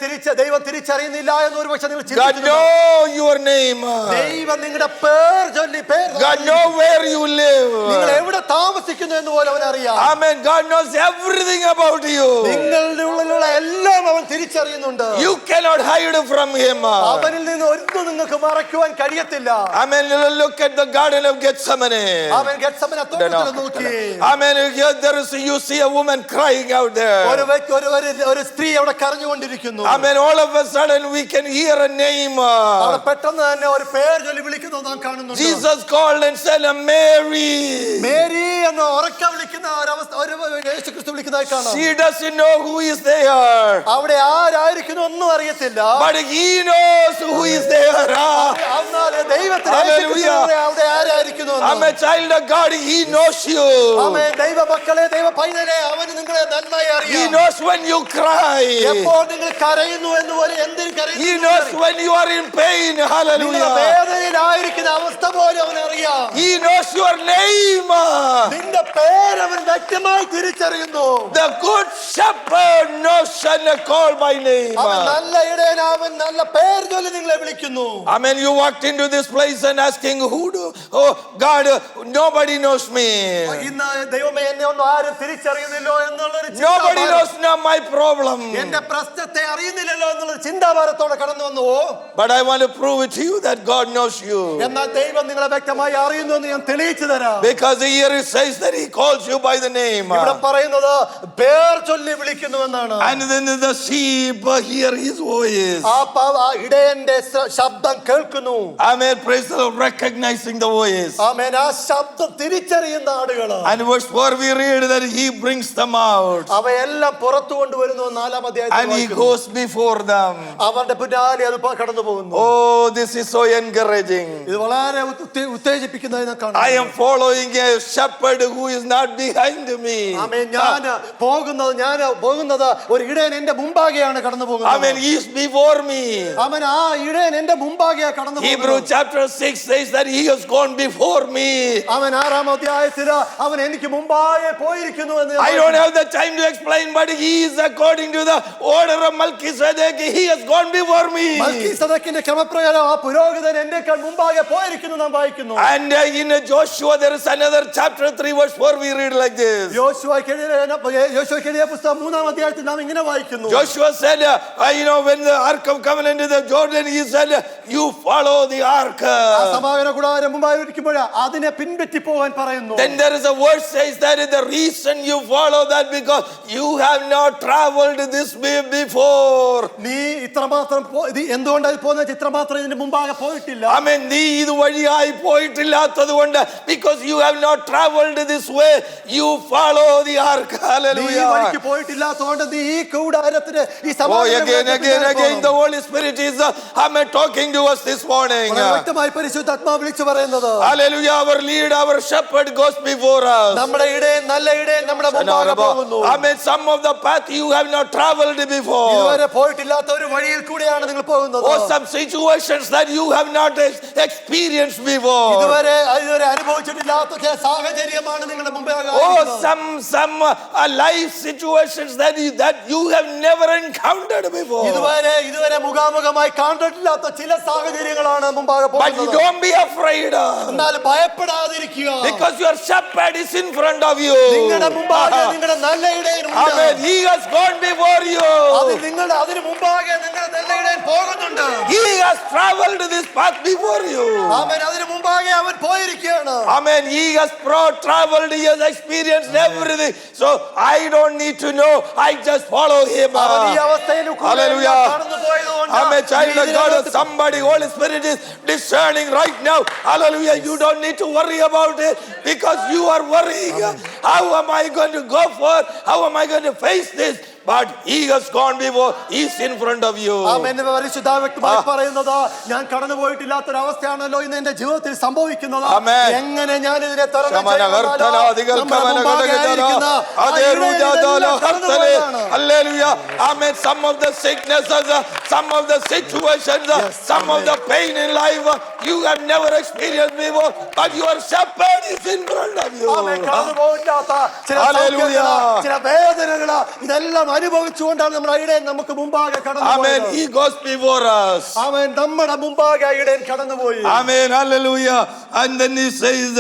ദൈവം തിരിച്ചറിയുന്നില്ല എന്ന് ഒരു പക്ഷേ നിങ്ങൾ God know your name. ദൈവം നിങ്ങളുടെ പേർ ചൊല്ലി God know where you live. നിങ്ങൾ എവിടെ താമസിക്കുന്നു എന്ന് പോലും അവൻ അറിയാം. Amen. God knows everything about you. നിങ്ങളുടെ ഉള്ളിലുള്ള എല്ലാം അവൻ തിരിച്ചറിയുന്നുണ്ട്. You cannot hide from him. അവനിൽ നിന്ന് ഒന്നും നിങ്ങൾക്ക് മറയ്ക്കുവാൻ കഴിയത്തില്ല. Amen. Look at the garden of Gethsemane. അവൻ ഗെത്സമനെ തോട്ടത്തിൽ നോക്കി. Amen. Here you see a woman crying out there. ഒരു സ്ത്രീ അവിടെ കരഞ്ഞുകൊണ്ടിരിക്കുന്നു. Amen. All of a sudden we can hear a name. അവിടെ പെട്ടെന്ന് തന്നെ ഒരു പേര് ചൊല്ലി വിളിക്കുന്നത് നാം കാണുന്നുണ്ട്. Jesus called and said, "Mary." Mary എന്ന് ഉറക്കെ വിളിക്കുന്ന ഒരവസ്ഥ യേശുക്രിസ്തു വിളിക്കുന്നതായി കാണാം. She doesn't know who is there. അവിടെ ആരായിരിക്കുന്നു ഒന്നും അറിയത്തില്ല. But he knows who is there. എന്നാൽ ദൈവത്തിന് അവിടെ ആരായിരിക്കുന്നു. I'm a child of God. He knows you. ആമേൻ. ദൈവ മക്കളെ, ദൈവ പൈതലെ, അവന് നിങ്ങളെ നന്നായി അറിയാം. He knows when you cry. എപ്പോൾ നിങ്ങൾ കരയുന്നു എന്ന് എന്തിനു കരയുന്നു. He knows when you are in pain. Hallelujah. വേദനയിലായിരിക്കുന്ന അവസ്ഥ പോലും അവൻ അറിയാം. He knows your name. നിന്റെ പേര് അവൻ വ്യക്തമായി തിരിച്ചറിയുന്നു. The good shepherd knows and call by name. അവൻ നല്ല ഇടയൻ, അവൻ നല്ല പേര് ചൊല്ലി നിങ്ങളെ വിളിക്കുന്നു. Amen. You walked into this place and asking, oh God, nobody knows me. ഇന്ന് ദൈവമേ എന്നെ ഒന്നും ആരും തിരിച്ചറിയുന്നില്ലോ എന്നുള്ളൊരു Nobody knows my problem. എന്റെ പ്രശ്നത്തെ അറിയുന്നില്ലല്ലോ എന്നുള്ള ചിന്താഭാരത്തോടെ കടന്നു വന്നു. But I want to prove it to you that God knows you. എന്നാൽ ദൈവം നിങ്ങളെ വ്യക്തമായി അറിയുന്നു എന്ന് ഞാൻ തെളിയിച്ചു തരാം. Because here it says that he calls you by the name. ഇവിടെ പറയുന്നത് പേർ ചൊല്ലി വിളിക്കുന്നു എന്നാണ്. And then the sheep hear his voice. ആ ഇടയന്റെ ശബ്ദം കേൾക്കുന്നു. Amen. Praise the Lord. Recognizing the voice. ആമേൻ. ആ ശബ്ദം തിരിച്ചറിയുന്ന ആടുകൾ. And verse 4 we read that he brings them out. അവയെല്ലാം പുറത്തു കൊണ്ടുവരുന്നു. 4-ാം അധ്യായത്തിൽ And he goes before them. അവരുടെ പിന്നാലെ അത് കടന്നു പോകുന്നു. Oh, this is so encouraging. encouraging. ഇത് വളരെ ഉത്തേജിപ്പിക്കുന്നതിനൊക്കെയാണ്. I am following a shepherd who is not behind me. ആമേൻ. ഞാൻ പോകുന്നത് ഒരു ഇടയൻ എന്റെ മുമ്പാകെയാണ് കടന്നു പോകുന്നത്. Amen. He is before me. ആമേൻ. ആ ഇടയൻ എന്റെ മുമ്പാകെയാണ് കടന്നു പോകുന്നത്. Hebrew chapter 6 says that he has gone before me. അവൻ 6-ാം അധ്യായത്തിൽ അവൻ എനിക്ക് മുമ്പാകെ പോയിരിക്കുന്നു എന്ന് I don't have the time to explain, but he is according to the order of Melchizedek. He has gone before me. മൽക്കീസേദെക്കിന്റെ ക്രമപ്രകാരം ആ പുരോഹിതൻ എന്റെക്കാൾ മുമ്പാകെ പോയിരിക്കുന്നു നാം വായിക്കുന്നു. And in Joshua there is another chapter 3 verse 4 we read like this. യോശുവക്കെതിരെ പുസ്തകം 3-ാം അധ്യായത്തിൽ നാം ഇങ്ങനെ വായിക്കുന്നു. Joshua said, when the ark of covenant in the Jordan, he said, you follow the ark. സമാഗമന കൂടാരം മുമ്പായി ഇരിക്കുമ്പോൾ അതിനെ പിൻപറ്റി പോകാൻ പറയുന്നു. Then there is a verse says that the reason you follow that because you have not traveled this way before. നീ ഇത്രമാത്രം എന്തുകൊണ്ടാണ് പോകുന്നത്? ഇത്രമാത്രം ഇതിന് മുമ്പാകെ പോയിട്ടില്ല. Amen. നീ ഇത് വഴിയായി പോയിട്ടില്ലാത്തത് കൊണ്ട് because you have not traveled this way, you follow the ark. Hallelujah. നീ വഴിക്ക് പോയിട്ടില്ലാത്തതുകൊണ്ട് നീ ഈ കൂടാരത്തിന് ഈ again the Holy Spirit is talking to us this morning. വ്യക്തമായി പരിശുദ്ധാത്മാവ് വിളിച്ചു പറയുന്നത്. Hallelujah. Our lead, our shepherd goes before us. നമ്മുടെ ഇടയൻ, നല്ല ഇടയൻ നമ്മുടെ മുമ്പാകെ പോകുന്നു. Amen. Some of the path you have not traveled before. ഇതുവരെ പോയിട്ടില്ലാത്ത ഒരു വഴിയിൽ കൂടിയാണ് നിങ്ങൾ പോകുന്നത്. Or some situations that you have not experienced before. ഇതുവരെ അനുഭവിച്ചിട്ടില്ലാത്ത ചില സാഹചര്യമാണ് നിങ്ങളുടെ മുമ്പാകെ. Some life situations that you have never encountered before. ഇതുവരെ മുഖാമുഖമായി കണ്ടിട്ടില്ലാത്ത ചില സാഹചര്യങ്ങളാണ് മുമ്പാകെ പോകുന്നത്. But you don't be afraid. എന്നാൽ ഭയപ്പെടാതിരിക്കുക. Because your shepherd is in front of you. നിങ്ങളുടെ മുമ്പാകെ നിങ്ങളുടെ നല്ല ഇടയനുണ്ട്. Amen. He has gone before you. അതിന് മുമ്പാകെ നിങ്ങളുടെ നല്ല ഇടയൻ പോകുന്നുണ്ട്. He has traveled this path before you. ആമേൻ. അതിന് മുമ്പാകെ അവൻ പോയിരിക്കുകയാണ്. Amen. He has traveled. He has experienced everything. So I don't need to know. I just follow him. Hallelujah. Amen. Child of God, somebody, Holy Spirit is discerning right now. Hallelujah. You don't need to worry about it because you are worrying. How am I going to go for? How am I going to face this? But he has gone before. He is in front of you. വ്യക്തമായി പറയുന്നത് ഞാൻ കടന്നു പോയിട്ടില്ലാത്ത ഒരു അവസ്ഥയാണല്ലോ ഇന്ന് എന്റെ ജീവിതത്തിൽ സംഭവിക്കുന്നത്. എങ്ങനെ ഞാൻ ഇതിനെ Amen. Some of the sicknesses, some of the situations, some of the pain in life you have never experienced before, but your shepherd is in front of you. Hallelujah. ചില വേദനകൾ ഇതെല്ലാം അനുഭവിച്ചുകൊണ്ടാണ് നമ്മുടെ ഇടയൻ നമുക്ക് മുമ്പാകെ കടന്നു പോയത്. Amen. He goes before us. ആമേൻ. നമ്മുടെ മുമ്പാകെ ഇടയൻ കടന്നുപോയി. Amen. Hallelujah. And then he says,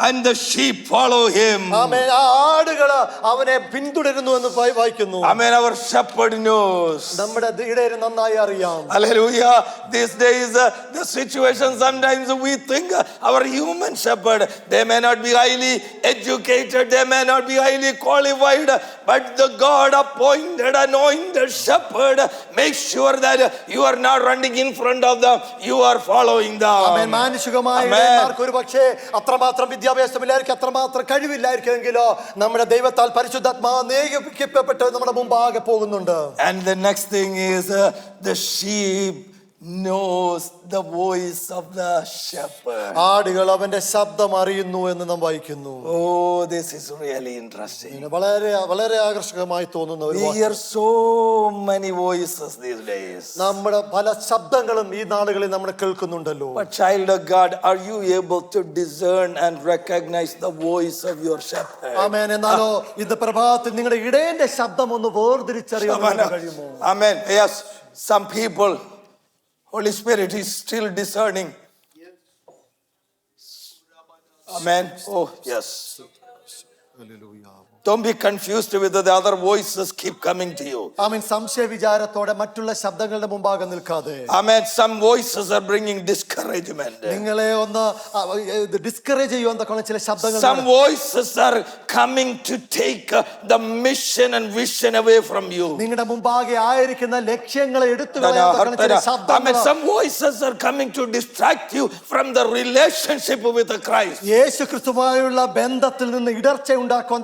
and the sheep follow him. ആമേൻ. ആ ആടുകൾ അവനെ പിന്തുടരുന്നു എന്ന് വായിക്കുന്നു. Amen. Our shepherd knows. നമ്മുടെ ഇടയന് നന്നായി അറിയാം. Hallelujah. These days the situation sometimes we think our human shepherd, they may not be highly educated, they may not be highly qualified, but the God appointed, anointed shepherd makes sure that you are not running in front of them, you are following them. ആമേൻ. മാനുഷികമായ ഇടയന്മാർക്ക് ഒരുപക്ഷേ അത്രമാത്രം വിദ്യാഭ്യാസമില്ലായിരിക്കും, അത്രമാത്രം കഴിവില്ലായിരിക്കുമെങ്കിലോ നമ്മുടെ ദൈവത്താൽ പരിശുദ്ധാത്മാവ് നിയോഗിക്കപ്പെട്ട് നമ്മുടെ മുമ്പാകെ പോകുന്നുണ്ട്. And the next thing is the sheep knows the voice of the shepherd. ആടുകൾ അവന്റെ ശബ്ദം അറിയുന്നു എന്ന് നാം വായിക്കുന്നു. Oh, this is really interesting. വളരെ വളരെ ആകർഷകമായി തോന്നുന്ന ഒരു We hear so many voices these days. നമ്മുടെ പല ശബ്ദങ്ങളും ഈ നാളുകളിൽ നമ്മൾ കേൾക്കുന്നുണ്ടല്ലോ. But child of God, are you able to discern and recognize the voice of your shepherd? ആമേൻ. എന്നാലോ ഇന്ന് പ്രഭാതത്തിൽ നിങ്ങളുടെ ഇടയന്റെ ശബ്ദം ഒന്ന് വേർതിരിച്ചറിയാൻ കഴിയുമോ? Amen. Yes, some people, Holy Spirit is still discerning. Amen. Oh, yes. Hallelujah. Don't be confused with the other voices keep coming to you. ആമേൻ. സംശയ വിചാരത്തോടെ മറ്റുള്ള ശബ്ദങ്ങളുടെ മുമ്പാകെ നിൽക്കാതെ. Amen. Some voices are bringing discouragement. നിങ്ങളെ ഒന്ന് ഡിസ്കറേജ് ചെയ്യുന്ന ചില ശബ്ദങ്ങൾ. Some voices are coming to take the mission and vision away from you. നിങ്ങളുടെ മുമ്പാകെ ആയിരിക്കുന്ന ലക്ഷ്യങ്ങളെ എടുത്തു കളയാൻ ചില ശബ്ദങ്ങൾ. Amen. Some voices are coming to distract you from the relationship with Christ. യേശു ക്രിസ്തുവുമായുള്ള ബന്ധത്തിൽ നിന്ന് ഇടർച്ച ഉണ്ടാക്കാൻ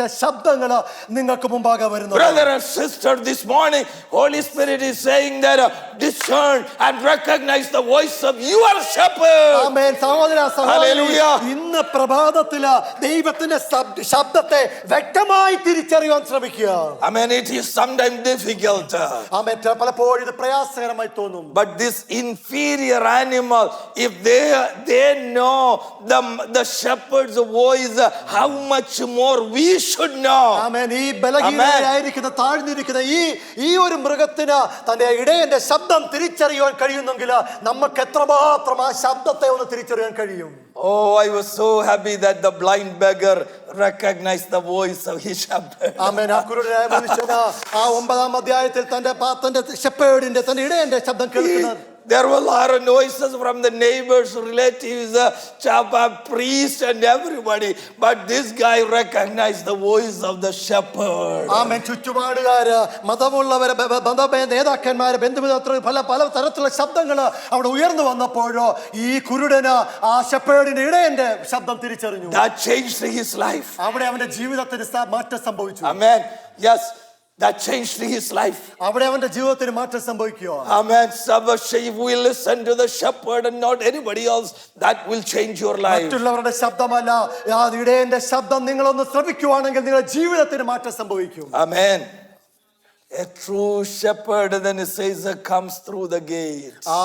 ചില ശബ്ദങ്ങൾ നിങ്ങൾക്ക് മുമ്പാകെ വരുന്നു. Brother and sister, this morning, Holy Spirit is saying that discern and recognize the voice of your shepherd. ആമേൻ. സഹോദര സഹോദരി, Hallelujah. ഇന്ന് പ്രഭാതത്തില് ദൈവത്തിന്റെ ശബ്ദത്തെ വ്യക്തമായി തിരിച്ചറിയാൻ ശ്രമിക്കുക. I mean, it is sometimes difficult. ആമേൻ. പലപ്പോഴും ഇത് പ്രയാസകരമായി തോന്നും. But this inferior animal, if they know the shepherd's voice, how much more we should know. ആമേൻ. ഈ ബലഹീനരായിരിക്കുന്ന താഴ്ന്നിരിക്കുന്ന ഈ ഒരു മൃഗത്തിന് തന്റെ ഇടയന്റെ ശബ്ദം തിരിച്ചറിയാൻ കഴിയുന്നെങ്കിൽ നമുക്ക് എത്രമാത്രം ആ ശബ്ദത്തെ ഒന്ന് തിരിച്ചറിയാൻ കഴിയും. Oh, I was so happy that the blind beggar recognized the voice of his shepherd. ആമേൻ. ആ കുരുടനായ മനുഷ്യന് ആ 9-ാം അധ്യായത്തിൽ തന്റെ ഷെപ്പേർഡിന്റെ തന്റെ ഇടയന്റെ ശബ്ദം കേൾക്കുന്നത്. There were a lot of noises from the neighbors, relatives, priests and everybody. But this guy recognized the voice of the shepherd. ആമേൻ. ചുറ്റുപാടുകാര്, മതമുള്ളവര്, നേതാക്കന്മാര്, ബന്ധുമിത്രർ, പല തരത്തിലുള്ള ശബ്ദങ്ങൾ അവിടെ ഉയർന്നു വന്നപ്പോഴോ ഈ കുരുടന് ആ ഷെപ്പേർഡിന്റെ ഇടയന്റെ ശബ്ദം തിരിച്ചറിഞ്ഞു. That changed his life. അവിടെ അവന്റെ ജീവിതത്തിന് മാറ്റം സംഭവിച്ചു. Amen. Yes. That changed his life. അവിടെ അവന്റെ ജീവിതത്തിന് മാറ്റം സംഭവിക്കുക. Amen. If we listen to the shepherd and not anybody else, that will change your life. മറ്റുള്ളവരുടെ ശബ്ദമല്ല, ആ ഇടയന്റെ ശബ്ദം നിങ്ങളൊന്ന് ശ്രവിക്കുവാണെങ്കിൽ നിങ്ങളുടെ ജീവിതത്തിന് മാറ്റം സംഭവിക്കും. Amen. A true shepherd, then it says, comes through the gate. ആ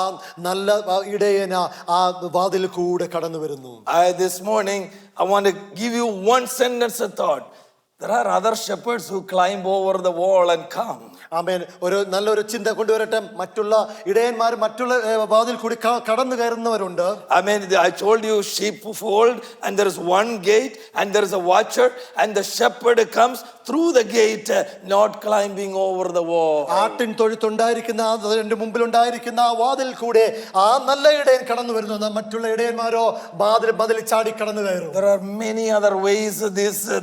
നല്ല ഇടയന ആ വാതിൽ കൂടെ കടന്നു വരുന്നു. This morning, I want to give you one sentence of thought. There are other shepherds who climb over the wall and come. ആമേൻ. ഒരു നല്ലൊരു ചിന്ത കൊണ്ടുവരട്ടെ. മറ്റുള്ള ഇടയന്മാർ മറ്റുള്ള വാതിൽ കൂടി കടന്നു കയറുന്നവരുണ്ട്. I mean, I told you sheepfold and there is one gate and there is a watcher and the shepherd comes through the gate, not climbing over the wall. ആട്ടിൻ തൊഴുത്തുണ്ടായിരിക്കുന്ന അതിന്റെ മുമ്പിലുണ്ടായിരിക്കുന്ന ആ വാതിൽ കൂടെ ആ നല്ല ഇടയൻ കടന്നു വരുന്നു. മറ്റുള്ള ഇടയന്മാരോ മതിൽ ചാടി കടന്നു കയറും. There are many other ways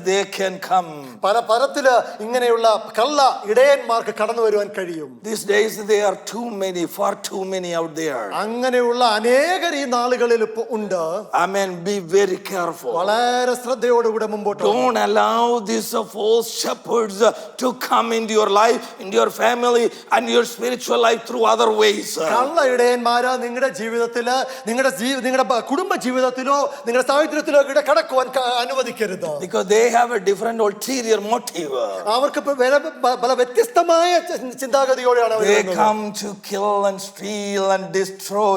they can come. പല തരത്തില് ഇങ്ങനെയുള്ള കള്ള ഇടയന്മാർക്ക് കടന്നു വരുവാൻ കഴിയും. These days there are far too many out there. അങ്ങനെയുള്ള അനേകർ ഈ നാളുകളിൽ ഉണ്ട്. Amen. Be very careful. വളരെ ശ്രദ്ധയോടുകൂടെ മുമ്പോട്ട്. Don't allow these false shepherds to come into your life, into your family and your spiritual life through other ways. കള്ള ഇടയന്മാര് നിങ്ങളുടെ ജീവിതത്തില്, നിങ്ങളുടെ കുടുംബ ജീവിതത്തിലോ നിങ്ങളുടെ സാഹചര്യത്തിലോ കടക്കുവാൻ അനുവദിക്കരുത്. Because they have a different ulterior motive. അവർക്ക് പല വ്യത്യസ്തമായ ചിന്താഗതിയോടെയാണ് they come to kill and steal and destroy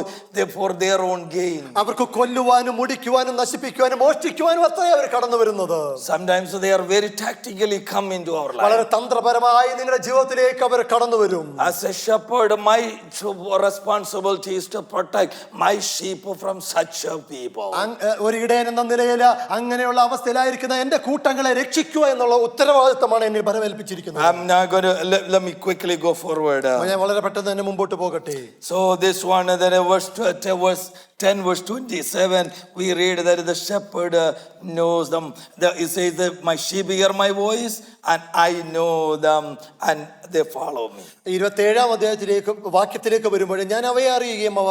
for their own gain. അവർക്ക് കൊല്ലുവാനും മുടിക്കുവാനും നശിപ്പിക്കുവാനും മോഷ്ടിക്കുവാനും അത്രേ അവർ കടന്നു വരുന്നത്. Sometimes they are very tactically come into our life. വളരെ തന്ത്രപരമായി നിങ്ങളുടെ ജീവിതത്തിലേക്ക് അവർ കടന്നു വരും. As a shepherd, my responsibility is to protect my sheep from such people. ഒരു ഇടയൻ എന്ന നിലയിൽ അങ്ങനെയുള്ള അവസ്ഥയിലായിരിക്കുന്ന എന്റെ കൂട്ടങ്ങളെ രക്ഷിക്കുക എന്നുള്ള ഉത്തരവാദിത്തമാണ് എന്നെ ഭരമേൽപ്പിച്ചിരിക്കുന്നത്. I'm not going to let me quickly go forward. ഞാൻ വളരെ പെട്ടെന്ന് തന്നെ മുമ്പോട്ട് പോകട്ടെ. So this one, then verse 10, verse 27, we read that the shepherd knows them. It says that my sheep hear my voice and I know them and they follow me. 27-ാം അധ്യായത്തിലേക്ക് വാക്യത്തിലേക്ക് വരുമ്പോൾ ഞാൻ അവയെ അറിയുകയും അവ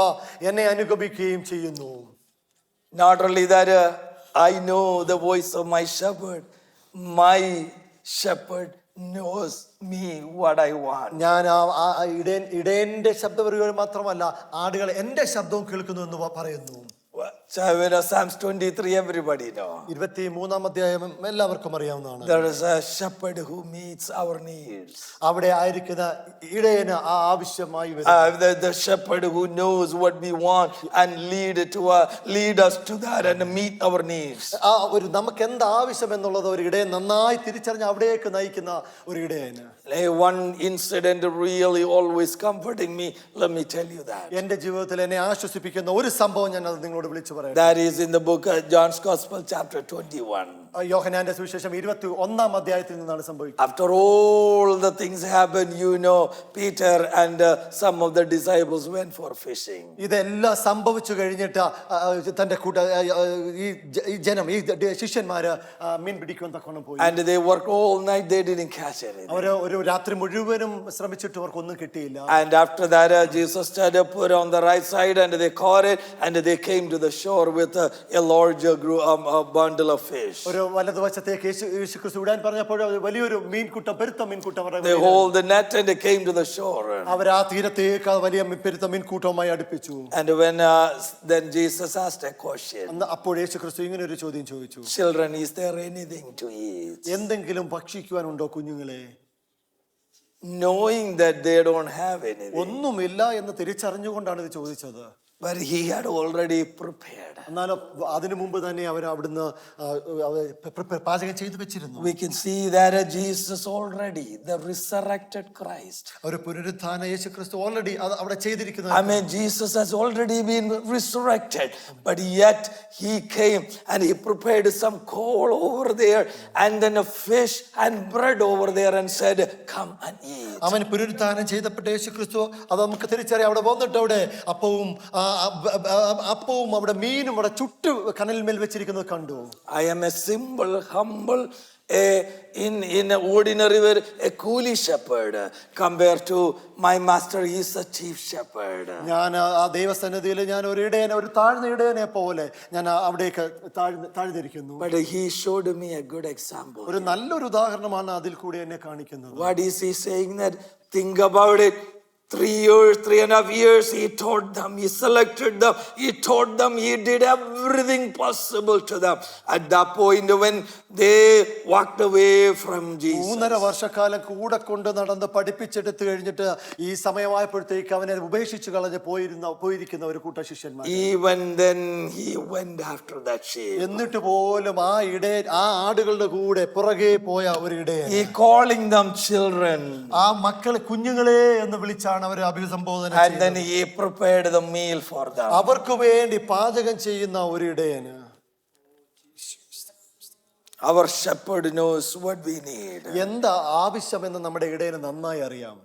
എന്നെ അനുഗമിക്കുകയും ചെയ്യുന്നു. Not only that, I know the voice of my shepherd. My shepherd knows me what I want. ഞാൻ ഇടയന്റെ ശബ്ദം പറയുക മാത്രമല്ല, ആടുകൾ എന്റെ ശബ്ദവും കേൾക്കുന്നു എന്ന് പറയുന്നു. Psalms 23, everybody know. 23-ാം അധ്യായം എല്ലാവർക്കും അറിയാവുന്നതാണ്. There is a shepherd who meets our needs. അവിടെ ആയിരിക്കുന്ന ഇടയന് ആ ആവശ്യമായി വരും. The shepherd who knows what we want and lead us to that and meet our needs. ആ ഒരു നമുക്ക് എന്ത് ആവശ്യം എന്നുള്ളത് ഒരു ഇടയൻ നന്നായി തിരിച്ചറിഞ്ഞ് അവിടേക്ക് നയിക്കുന്ന ഒരു ഇടയന്. One incident really always comforting me. Let me tell you that. എന്റെ ജീവിതത്തിൽ എന്നെ ആശ്വസിപ്പിക്കുന്ന ഒരു സംഭവം ഞാൻ അത് നിങ്ങളോട് വിളിച്ചു പറയാം. That is in the book of John's Gospel, chapter 21. യോഹന്നാന്റെ സുവിശേഷം 21-ാം അധ്യായത്തിൽ നിന്നാണ് സംഭവിക്കുന്നത്. After all the things happened, Peter and some of the disciples went for fishing. ഇതെല്ലാം സംഭവിച്ചു കഴിഞ്ഞിട്ട് തന്റെ ഈ ജനം ഈ ശിഷ്യന്മാര് മീൻ പിടിക്കാൻ തക്കോണം പോയി. And they worked all night, they didn't catch anything. അവർ ഒരു രാത്രി മുഴുവനും ശ്രമിച്ചിട്ട് അവർക്ക് ഒന്നും കിട്ടിയില്ല. And after that Jesus started put on the right side and they caught it and they came to the shore with a larger a bundle of fish. ഒരു വലതുവശത്തേക്ക് യേശു ക്രിസ്തു വിടാൻ പറഞ്ഞപ്പോൾ വലിയൊരു മീൻകൂട്ടം, പെരുത്ത മീൻകൂട്ടം They hold the net and they came to the shore. അവർ ആ തീരത്തേക്ക് ആ വലിയ പെരുത്ത മീൻകൂട്ടവുമായി അടുപ്പിച്ചു. And when then Jesus asked a question. അപ്പോൾ യേശു ക്രിസ്തു ഇങ്ങനെ ഒരു ചോദ്യം ചോദിച്ചു. Children, is there anything to eat? എന്തെങ്കിലും ഭക്ഷിക്കുവാനുണ്ടോ കുഞ്ഞുങ്ങളെ? Knowing that they don't have anything. ഒന്നുമില്ല എന്ന് തിരിച്ചറിഞ്ഞുകൊണ്ടാണ് ഇത് ചോദിച്ചത്. But he had already prepared. എന്നാൽ അതിനു മുമ്പ് തന്നെ അവർ അവിടുന്ന് പാചകം ചെയ്തു വെച്ചിരുന്നു. We can see that Jesus already, the resurrected Christ. ഒരു പുനരുത്ഥാന യേശു ക്രിസ്തു ഓൾറെഡി അവിടെ ചെയ്തിരിക്കുന്നു. I mean, Jesus has already been resurrected, but yet he came and he prepared some coal over there and then a fish and bread over there and said, come and eat. അവൻ പുനരുത്ഥാനം ചെയ്തപ്പെട്ട യേശു ക്രിസ്തു അത് നമുക്ക് തിരിച്ചറിയാം. അവിടെ വന്നിട്ട് അവിടെ അപ്പവും അവിടെ മീനും അവിടെ ചുട്ട് കനലിന്മേൽ വെച്ചിരിക്കുന്നത് കണ്ടു. I am a simple, humble, in ordinary way, a coolie shepherd compared to my master. He is a chief shepherd. ഞാൻ ആ ദൈവസന്നിധിയിൽ ഞാൻ ഒരു ഇടയനെ, ഒരു താഴ്ന്ന ഇടയനെ പോലെ ഞാൻ അവിടേക്ക് താഴ്ന്നിരിക്കുന്നു. But he showed me a good example. ഒരു നല്ലൊരു ഉദാഹരണമാണ് അതിൽ കൂടി എന്നെ കാണിക്കുന്നത്. What is he saying? That think about it. 3 years, 3.5 years, he taught them, he selected them, he taught them, he did everything possible to them. At that point when they walked away from Jesus. 3.5 വർഷക്കാലം കൂടെ കൊണ്ട് നടന്ന് പഠിപ്പിച്ചെടുത്ത് കഴിഞ്ഞിട്ട് ഈ സമയമായപ്പോഴത്തേക്ക് അവനെ ഉപേക്ഷിച്ച് കളഞ്ഞ് പോയിരിക്കുന്ന ഒരു കൂട്ട ശിഷ്യന്മാർ. Even then he went after that sheep. എന്നിട്ട് പോലും ആ ആടുകളുടെ കൂടെ പുറകെ പോയ ഒരു ഇടയൻ. He calling them children. ആ മക്കളെ കുഞ്ഞുങ്ങളെ എന്ന് വിളിച്ചാണ് അവരെ അഭിസംബോധന and then he prepared the meal for them. അവർക്ക് വേണ്ടി പാചകം ചെയ്യുന്ന ഒരു ഇടയന്. Our shepherd knows what we need. എന്താ ആവശ്യമെന്ന് നമ്മുടെ ഇടയന് നന്നായി അറിയാം.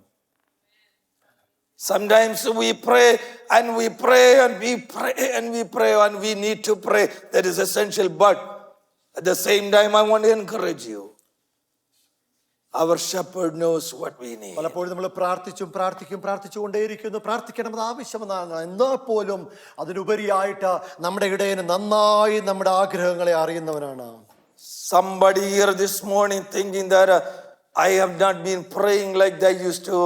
Sometimes we pray and we pray and we pray and we pray and we need to pray. That is essential. But at the same time, I want to encourage you. Our shepherd knows what we need. പലപ്പോഴും നമ്മൾ പ്രാർത്ഥിച്ചുകൊണ്ടേയിരിക്കുന്നു. പ്രാർത്ഥിക്കണം, അത് ആവശ്യമെന്നാണ്. എന്നാൽ പോലും അതിനുപരിയായിട്ട് നമ്മുടെ ഇടയന് നന്നായി നമ്മുടെ ആഗ്രഹങ്ങളെ അറിയുന്നവനാണ്. Somebody here this morning thinking that I have not been praying like I used to.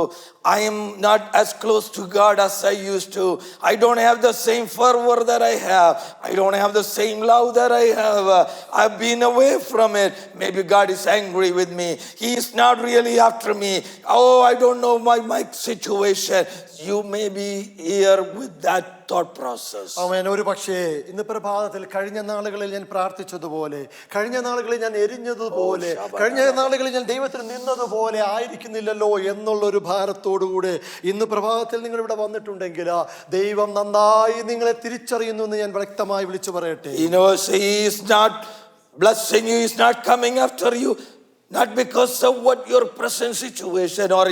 I am not as close to God as I used to. I don't have the same fervor that I have. I don't have the same love that I have. I've been away from it. Maybe God is angry with me. He is not really after me. Oh, I don't know my situation. You may be here with that thought process. അവൻ ഒരു പക്ഷേ ഇന്ന് പ്രഭാതത്തിൽ കഴിഞ്ഞ നാളുകളിൽ ഞാൻ പ്രാർത്ഥിച്ചതുപോലെ, കഴിഞ്ഞ നാളുകളിൽ ഞാൻ എരിഞ്ഞതുപോലെ, കഴിഞ്ഞ നാളുകളിൽ ഞാൻ ദൈവത്തിന് നിന്നതുപോലെ ആയിരിക്കുന്നില്ലല്ലോ എന്നുള്ളൊരു ഭാരത്തോടുകൂടെ ഇന്ന് പ്രഭാതത്തിൽ നിങ്ങൾ ഇവിടെ വന്നിട്ടുണ്ടെങ്കിൽ ദൈവം നന്നായി നിങ്ങളെ തിരിച്ചറിയുന്നു എന്ന് ഞാൻ വ്യക്തമായി വിളിച്ചു പറയട്ടെ. He knows he is not blessing you, he is not coming after you. Not because of what your present situation or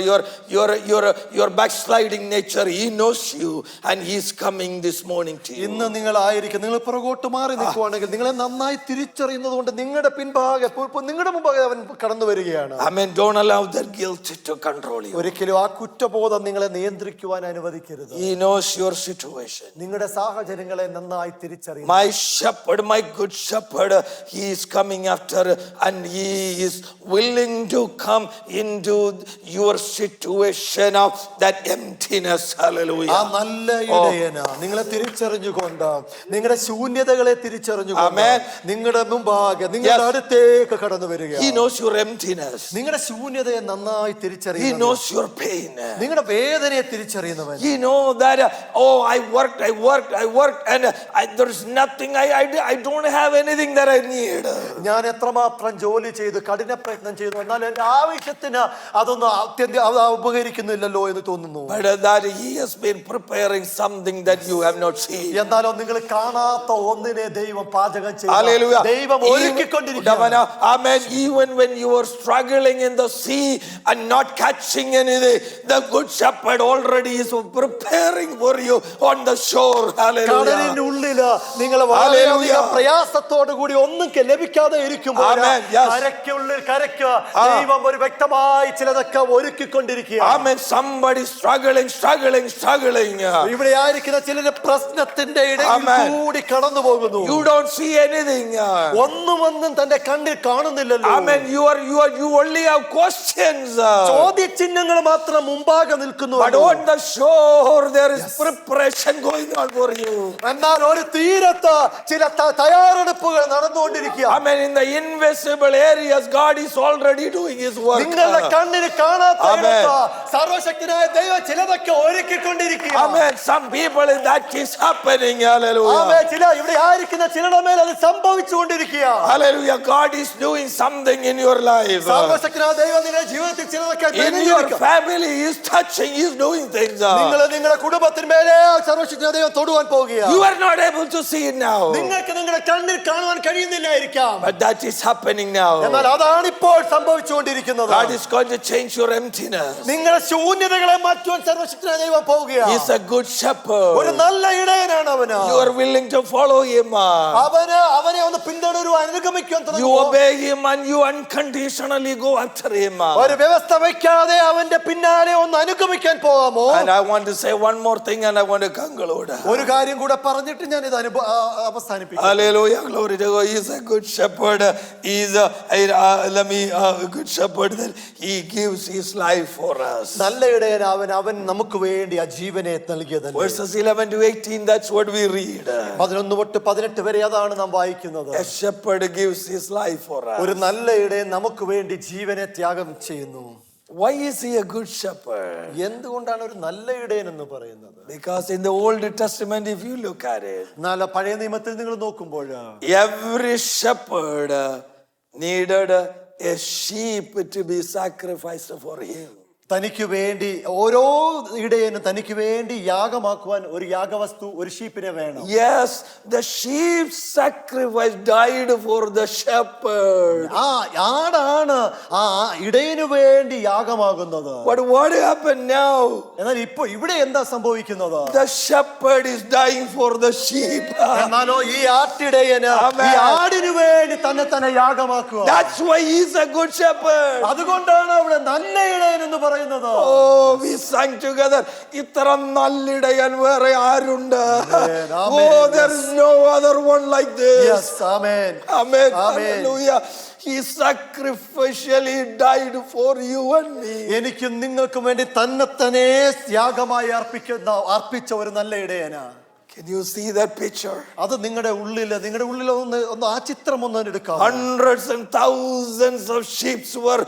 your backsliding nature. He knows you and he is coming this morning to you. ഇന്ന് നിങ്ങൾ പുറകോട്ട് മാറി നിൽക്കുവാണെങ്കിൽ നിങ്ങളെ നന്നായി തിരിച്ചറിയുന്നത് കൊണ്ട് നിങ്ങളുടെ പിൻഭാഗെ നിങ്ങളുടെ മുമ്പാകെ അവൻ കടന്നു വരികയാണ്. Amen. Don't allow that guilt to control you. ഒരിക്കലും ആ കുറ്റബോധം നിങ്ങളെ നിയന്ത്രിക്കുവാൻ അനുവദിക്കരുത്. He knows your situation. നിങ്ങളുടെ സാഹചര്യങ്ങളെ നന്നായി തിരിച്ചറിയുന്നു. My shepherd, my good shepherd, he is coming after and he is willing to come into your situation of that emptiness. Hallelujah. ആ നല്ല ഇടയന നിങ്ങളെ തിരിച്ചറിഞ്ഞുകൊണ്ട് നിങ്ങളുടെ ശൂന്യതകളെ തിരിച്ചറിഞ്ഞുകൊണ്ട് നിങ്ങളുടെ മുമ്പാകെ നിങ്ങളുടെ അടുത്തേക്ക് കടന്നു വരികയാണ്. He knows your emptiness. നിങ്ങളുടെ ശൂന്യതയെ നന്നായി തിരിച്ചറിയുന്നു. He knows your pain. നിങ്ങളുടെ വേദനയെ തിരിച്ചറിയുന്നവൻ. He knows that I worked and there is nothing. I don't have anything that I need. ഞാൻ എത്രമാത്രം ജോലി ചെയ്തു, കഠിന പ്രയത്നം ചെയ്തു, എന്നാൽ എന്റെ ആവശ്യത്തിന് അതൊന്നും ഉപകരിക്കുന്നില്ലല്ലോ എന്ന് തോന്നുന്നു. But that he has been preparing something that you have not seen. എന്നാലോ നിങ്ങൾ കാണാത്ത ഒന്നിനെ ദൈവം പാചകം ചെയ്തു. Hallelujah. ദൈവം ഒരുക്കിക്കൊണ്ടിരിക്കുകയാണ്. Amen. Even when you are struggling in the sea and not catching anything, the good shepherd already is preparing for you on the shore. Hallelujah. കടലിനുള്ളിൽ നിങ്ങൾ വളരെയധികം പ്രയാസത്തോടു കൂടി ഒന്നും ലഭിക്കാതെ ഇരിക്കുമ്പോൾ ഇടയ്ക്ക് ദൈവം ഒരു വ്യക്തമായി ചിലതൊക്കെ ഒരുക്കിക്കൊണ്ടിരിക്കുക. Amen. Somebody struggling. ഇവിടെ ആയിരിക്കുന്ന ചിലര് പ്രശ്നത്തിന്റെ ഇടയിൽ Amen. കൂടി കടന്നു പോകുന്നു. You don't see anything. ഒന്നും തന്റെ കണ്ണിൽ കാണുന്നില്ലല്ലോ. Amen. You only have questions. ചോദ്യചിഹ്നങ്ങൾ മാത്രം മുമ്പാകെ നിൽക്കുന്നു. But on the shore there is preparation going on for you. എന്നാൽ ഒരു തീരത്ത് ചില തയ്യാറെടുപ്പുകൾ നടന്നുകൊണ്ടിരിക്കുക. Amen. In the invisible areas God is already doing his work. നിങ്ങളുടെ കണ്ണിന് കാണാത്ത ഇടത്ത് സർവശക്തനായ ദൈവം ചിലതൊക്കെ ഒരുക്കിക്കൊണ്ടിരിക്കുക. Amen. Some people that is happening. Hallelujah. ആമേൻ. ചില ഇവിടെ ആയിരിക്കുന്ന ചിലരുടെ മേൽ അത് സംഭവിച്ചുകൊണ്ടിരിക്കുക. Hallelujah. God is doing something in your life. സർവശക്തനായ ദൈവം നിങ്ങളുടെ ജീവിതത്തിൽ ചിലതൊക്കെ In your family he is touching, he is doing things. നിങ്ങളുടെ കുടുംബത്തിന്മേലെ സർവശക്തനായ ദൈവം തൊടുവാൻ പോകുകയാണ്. You are not able to see it now. നിങ്ങൾക്ക് നിങ്ങളുടെ കണ്ണിൽ കാണുവാൻ കഴിയുന്നില്ലായിരിക്കാം. But that is happening now. എന്നാൽ അതാണ് ഇപ്പോൾ സംഭവിച്ചുകൊണ്ടിരിക്കുന്നത്. God is going to change your emptiness. നിങ്ങളുടെ ശൂന്യതകളെ മാറ്റുവാൻ സർവശക്തനായ ദൈവം പോകുകയാണ്. He is a good shepherd. ഒരു നല്ല ഇടയനാണ് അവന്. You are willing to follow him. അവനെ ഒന്ന് പിന്തുടരുവാൻ അനുഗമിക്കാൻ You തുടങ്ങുമോ? obey him and you unconditionally go after him. ഒരു വ്യവസ്ഥ വയ്ക്കാതെ അവന്റെ പിന്നാലെ ഒന്ന് അനുഗമിക്കാൻ പോകാമോ? And I want to say one more thing and I want to conclude. ഒരു കാര്യം കൂടെ പറഞ്ഞിട്ട് ഞാൻ ഇത് അവസാനിപ്പിക്കാം. Hallelujah, glory to God. He is a good shepherd. He is a good shepherd that he gives his life for us. നല്ല ഇടയൻ അവൻ നമുക്ക് വേണ്ടി ആ ജീവനെ നൽകിയതല്ലേ. Verses 11 to 18, that's what we read. 11 തൊട്ട് 18 വരെ അതാണ് നാം വായിക്കുന്നത്. A shepherd gives his life for us. ഒരു നല്ല ഇടയൻ നമുക്ക് വേണ്ടി ജീവനെ ത്യാഗം ചെയ്യുന്നു. Why is he a good shepherd? എന്തുകൊണ്ടാണ് ഒരു നല്ല ഇടയൻ എന്ന് പറയുന്നത്? Because in the Old Testament, if you look at it, എന്നാൽ പഴയ നിയമത്തിൽ നിങ്ങൾ നോക്കുമ്പോൾ every shepherd needed a sheep to be sacrificed for him. തനിക്ക് വേണ്ടി ഓരോ ഇടയനും തനിക്ക് വേണ്ടി യാഗമാക്കുവാൻ ഒരു യാഗവസ്തു, ഒരു ഷീപ്പിനെ വേണം. Yes, the sheep sacrifice died for the shepherd. ആടാണ് ആ ഇടയനു വേണ്ടി യാഗമാകുന്നത്. But what happened now? എന്നാൽ ഇപ്പൊ ഇവിടെ എന്താ സംഭവിക്കുന്നത്? The shepherd is dying for the sheep. എന്നാലോ ഈ ആട്ടിടയന് ഈ ആടിനു വേണ്ടി തന്നെ യാഗമാക്കുക. That's why he is a good shepherd. അതുകൊണ്ടാണ് അവിടെ നല്ല ഇടയൻ എന്ന് പറയുന്നത്. Oh, we sang together. ഇത്ര നല്ലിടയൻ വേറെ ആരുണ്ട്? Oh, there is no other one like this. Yes, amen. Amen. Hallelujah. He sacrificially died for you and me. എനിക്കും നിങ്ങൾക്കും വേണ്ടി തന്നെ യാഗമായി അർപ്പിച്ച ഒരു നല്ല ഇടയനാ. Can you see that picture? അത് നിങ്ങളുടെ ഉള്ളിൽ ഒന്ന് ആ ചിത്രം ഒന്ന് എടുക്കാം. Hundreds and thousands of sheep were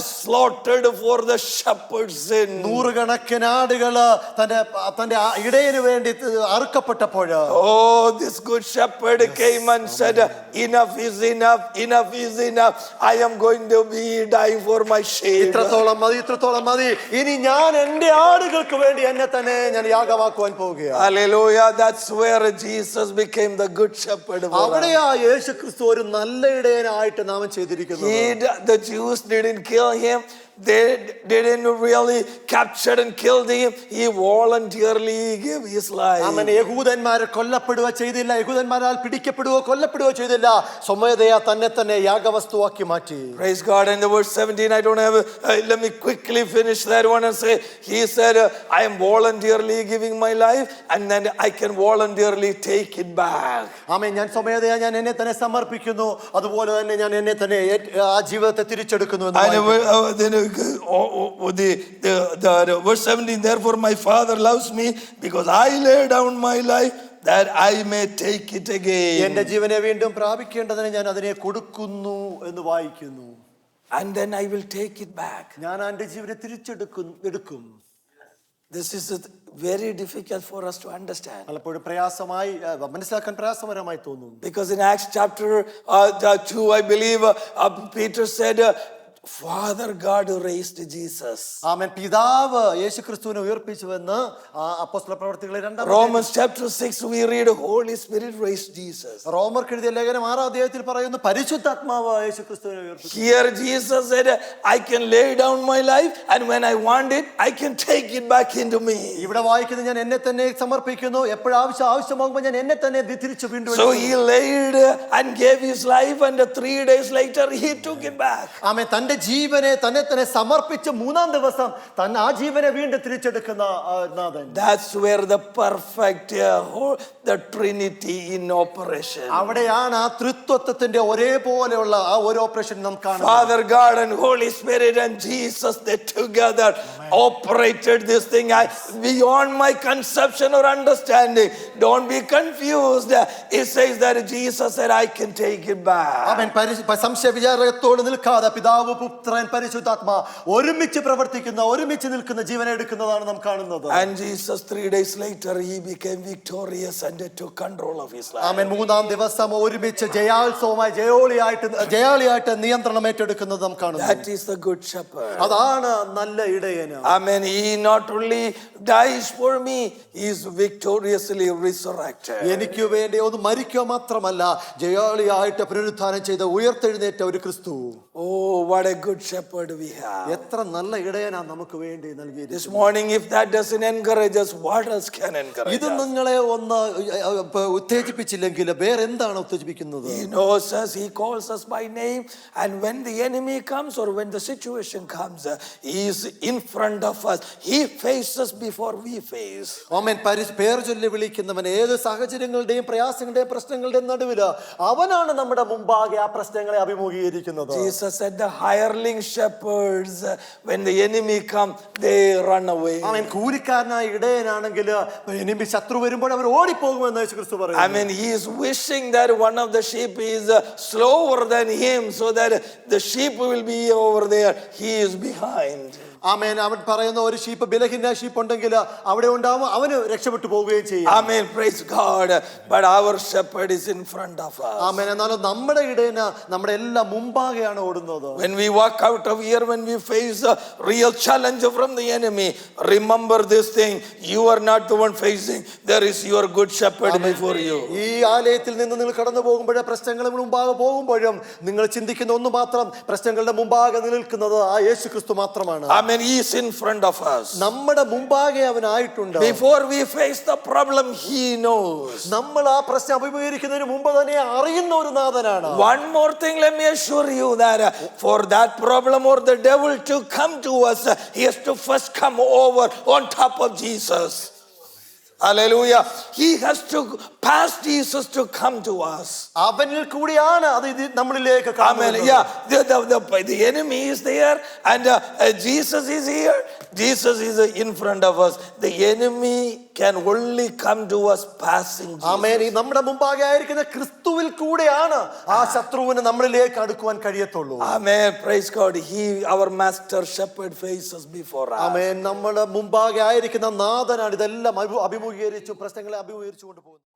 slaughtered for the shepherd's sin. നൂറുകണക്കിന് ആടുകൾ തന്റെ ഇടയന് വേണ്ടി അറുക്കപ്പെട്ടപ്പോൾ Oh, this good shepherd came and said, enough is enough, enough is enough. I am going to be dying for my sheep. ഇത്രത്തോളം മതി. ഇനി ഞാൻ എന്റെ ആടുകൾക്ക് വേണ്ടി എന്നെ തന്നെ ഞാൻ യാഗമാക്കുവാൻ പോവുകയാണ്. Hallelujah. That's where Jesus became the good shepherd. അവിടെയാ യേശുക്രിസ്തു ഒരു നല്ല ഇടയനായിട്ട് നാമം ചെയ്തിരിക്കുന്നത്. The Jews didn't kill him. They didn't really capture and kill him. He voluntarily gave his life. അങ്ങനെ യഹൂദന്മാരെ കൊല്ലപ്പെടുക ചെയ്തില്ല, യഹൂദന്മാരാൽ പിടിക്കപ്പെടുകയോ കൊല്ലപ്പെടുകയോ ചെയ്തില്ല. സ്വമേധയാ തന്നെ യാഗവസ്തുവാക്കി മാറ്റി. Praise God. And the verse 17, I don't have let me quickly finish that one and say, he said, I am voluntarily giving my life and then I can voluntarily take it back. ആമേൻ. ഞാൻ സ്വമേധയാ ഞാൻ എന്നെ തന്നെ സമർപ്പിക്കുന്നു, അതുപോലെ തന്നെ ഞാൻ എന്നെ തന്നെ ആ ജീവിതത്തെ തിരിച്ചെടുക്കുന്നു എന്ന്. The verse 17, therefore my Father loves me because I lay down my life that I may take it again. എന്റെ ജീവനെ വീണ്ടും പ്രാപിക്കേണ്ടതിന് ഞാൻ അതിനെ കൊടുക്കുന്നു എന്ന് വായിക്കുന്നു. And then I will take it back. ഞാൻ എന്റെ ജീവനെ തിരിച്ചെടുക്കും. This is very difficult for us to understand. പലപ്പോഴും മനസ്സിലാക്കാൻ പ്രയാസകരമായി തോന്നും. Because in Acts chapter 2, I believe Peter said, Father God raised Jesus. ആമേൻ. പിതാവ് യേശുക്രിസ്തുവിനെ ഉയർപ്പിച്ചുവെന്ന് അപ്പോസ്തല പ്രവർത്തികളെ 2 Romans chapter 6 we read Holy Spirit raised Jesus. റോമർക്ക് എഴുതിയ ലേഖനം 6 അധ്യായത്തിൽ പറയുന്നു പരിശുദ്ധാത്മാവ് യേശുക്രിസ്തുവിനെ ഉയർപ്പിച്ചു. Here Jesus said, I can lay down my life and when I want it, I can take it back into me. ഇവിടെ വായിക്കുന്നത് ഞാൻ എന്നെ തന്നെ സമർപ്പിക്കുന്നു, ആവശ്യമാകുമ്പോൾ ഞാൻ എന്നെ തന്നെ തിരിച്ചു വീണ്ടും. So he laid and gave his life and 3 days later he took it back. ആമേൻ. തന്റെ ജീവനെ തന്നെ തന്നെ സമർപ്പിച്ച് 3-ാം ദിവസം തന്നെ ആ ജീവനെ വീണ്ടും തിരിച്ചെടുക്കുന്ന നാഥൻ. That's where the perfect the Trinity in operation. അവിടെയാണ് ആ ത്രിത്വത്വത്തിന്റെ ഒരേപോലെയുള്ള ആ ഒരു ഓപ്പറേഷൻ നാം കാണുന്നത്. Father God and Holy Spirit and Jesus, they together operated this thing beyond my conception or understanding. Don't be confused. It says that Jesus said, I can take it back. ആമേൻ. സംശയ വിചാരത്തോട് നിൽക്കാതെ പിതാവ് പുത്രൻ പരിശുദ്ധാത്മാ ഒരുമിച്ച് പ്രവർത്തിക്കുന്ന ഒരുമിച്ച് നിൽക്കുന്ന ജീവനെ എടുക്കുന്നതാണ് നാം കാണുന്നത്. And Jesus 3 days later he became victorious and took control of his life. ആമേൻ. 3-ാം ദിവസം ഒരുമിച്ച് ജയാളിയായിട്ട് നിയന്ത്രണം ഏറ്റെടുക്കുന്നത് നാം കാണുന്നു. That is the good shepherd. അതാണ് നല്ല ഇടയന്. Amen. He not only dies for me, he is victoriously resurrected. എനിക്ക് വേണ്ടി ഒന്ന് മരിക്കുക മാത്രമല്ല, ജയാളിയായിട്ട് പുനരുത്ഥാനം ചെയ്ത ഉയർത്തെഴുന്നേറ്റ ഒരു ക്രിസ്തു. Oh, what a good shepherd we have. എത്ര നല്ല ഇടയനാണ് നമുക്ക് വേണ്ടി നൽകിയത്. This morning, if that doesn't encourage us, what else can encourage ഇത് us? നിങ്ങളെ ഒന്ന് ഉത്തേജിപ്പിച്ചില്ലെങ്കിൽ വേറെ എന്താണ് ഉത്തേജിപ്പിക്കുന്നത്? He knows us, he calls us by name, and when the enemy comes or when the situation comes, he is in front of us. He faces before we face. ആമേൻ. പേർ ചൊല്ലി വിളിക്കുന്നവൻ ഏത് സാഹചര്യങ്ങളുടെയും പ്രയാസങ്ങളുടെയും പ്രശ്നങ്ങളുടെയും നടുവില് അവനാണ് നമ്മുടെ മുമ്പാകെ ആ പ്രശ്നങ്ങളെ അഭിമുഖീകരിക്കുന്നത്. Jesus said the hireling shepherds, when the enemy come, they run away. ആമേൻ. കൂലിക്കാരനായ ഇടയനാണെങ്കിൽ എനിമി ശത്രു വരുമ്പോൾ അവർ ഓടിപ്പോകുമെന്ന് യേശുക്രിസ്തു പറയുന്നു. I mean, he is wishing that one of the sheep is slower than him so that the sheep will be over there. He is behind. ആമേൻ. അവൻ പറയുന്ന ഒരു ഷീപ്പ് ബലഹീന ഷീപ്പ് ഉണ്ടെങ്കിൽ അവിടെ ഉണ്ടാവും, അവന് രക്ഷപ്പെട്ടു പോവുകയും ചെയ്യും. Amen. Praise God. But our shepherd is in front of us. ആമേൻ. എന്നാലും നമ്മുടെ ഇടയന് നമ്മുടെ എല്ലാം മുമ്പാകെയാണ് ഓടുന്നത്. When we walk out of here, when we face a real challenge from the enemy, remember this thing: you are not the one facing. There is your good shepherd before you. ഈ ആലയത്തിൽ നിന്ന് നിങ്ങൾ കടന്നു പോകുമ്പോഴേ പ്രശ്നങ്ങൾ മുമ്പാകെ പോകുമ്പോഴും നിങ്ങൾ ചിന്തിക്കുന്ന ഒന്ന് മാത്രം, പ്രശ്നങ്ങളുടെ മുമ്പാകെ നിൽക്കുന്നത് ആ യേശുക്രിസ്തു മാത്രമാണ്. Amen. He is in front of us. നമ്മുടെ മുമ്പാകെ അവനായിട്ടുണ്ട്. Before we face the problem, he knows. നമ്മൾ ആ പ്രശ്നം അഭിമുഖീകരിക്കുന്നതിന് മുമ്പ് തന്നെ അറിയുന്ന ഒരു നാഥനാണ്. One more thing, let me assure you that for that problem or the devil to come to us, he has to first come over on top of Jesus. Hallelujah. He has to pass Jesus to come to us. അവനിൽ കൂടിയാണ് അത് നമ്മളിലേക്ക് Amen. Yeah, the enemy is there and Jesus is here. Jesus is in front of us. The enemy can only come to us passing Jesus. ആമേൻ. നമ്മുടെ മുമ്പാകെ ആയിരിക്കുന്ന ക്രിസ്തുവിൽ കൂടെയാണ് ആ ശത്രുവിന് നമ്മളിലേക്ക് അടുക്കുവാൻ കഴിയത്തുള്ളൂ. Amen. Praise God. He, our master shepherd, faces before us. ആമേൻ. നമ്മുടെ മുമ്പാകെ ആയിരിക്കുന്ന നാഥനാണ് ഇതെല്ലാം അഭിമുഖീകരിച്ചു പ്രശ്നങ്ങളെ അഭിമുഖീകരിച്ചു കൊണ്ടുപോകുന്നത്.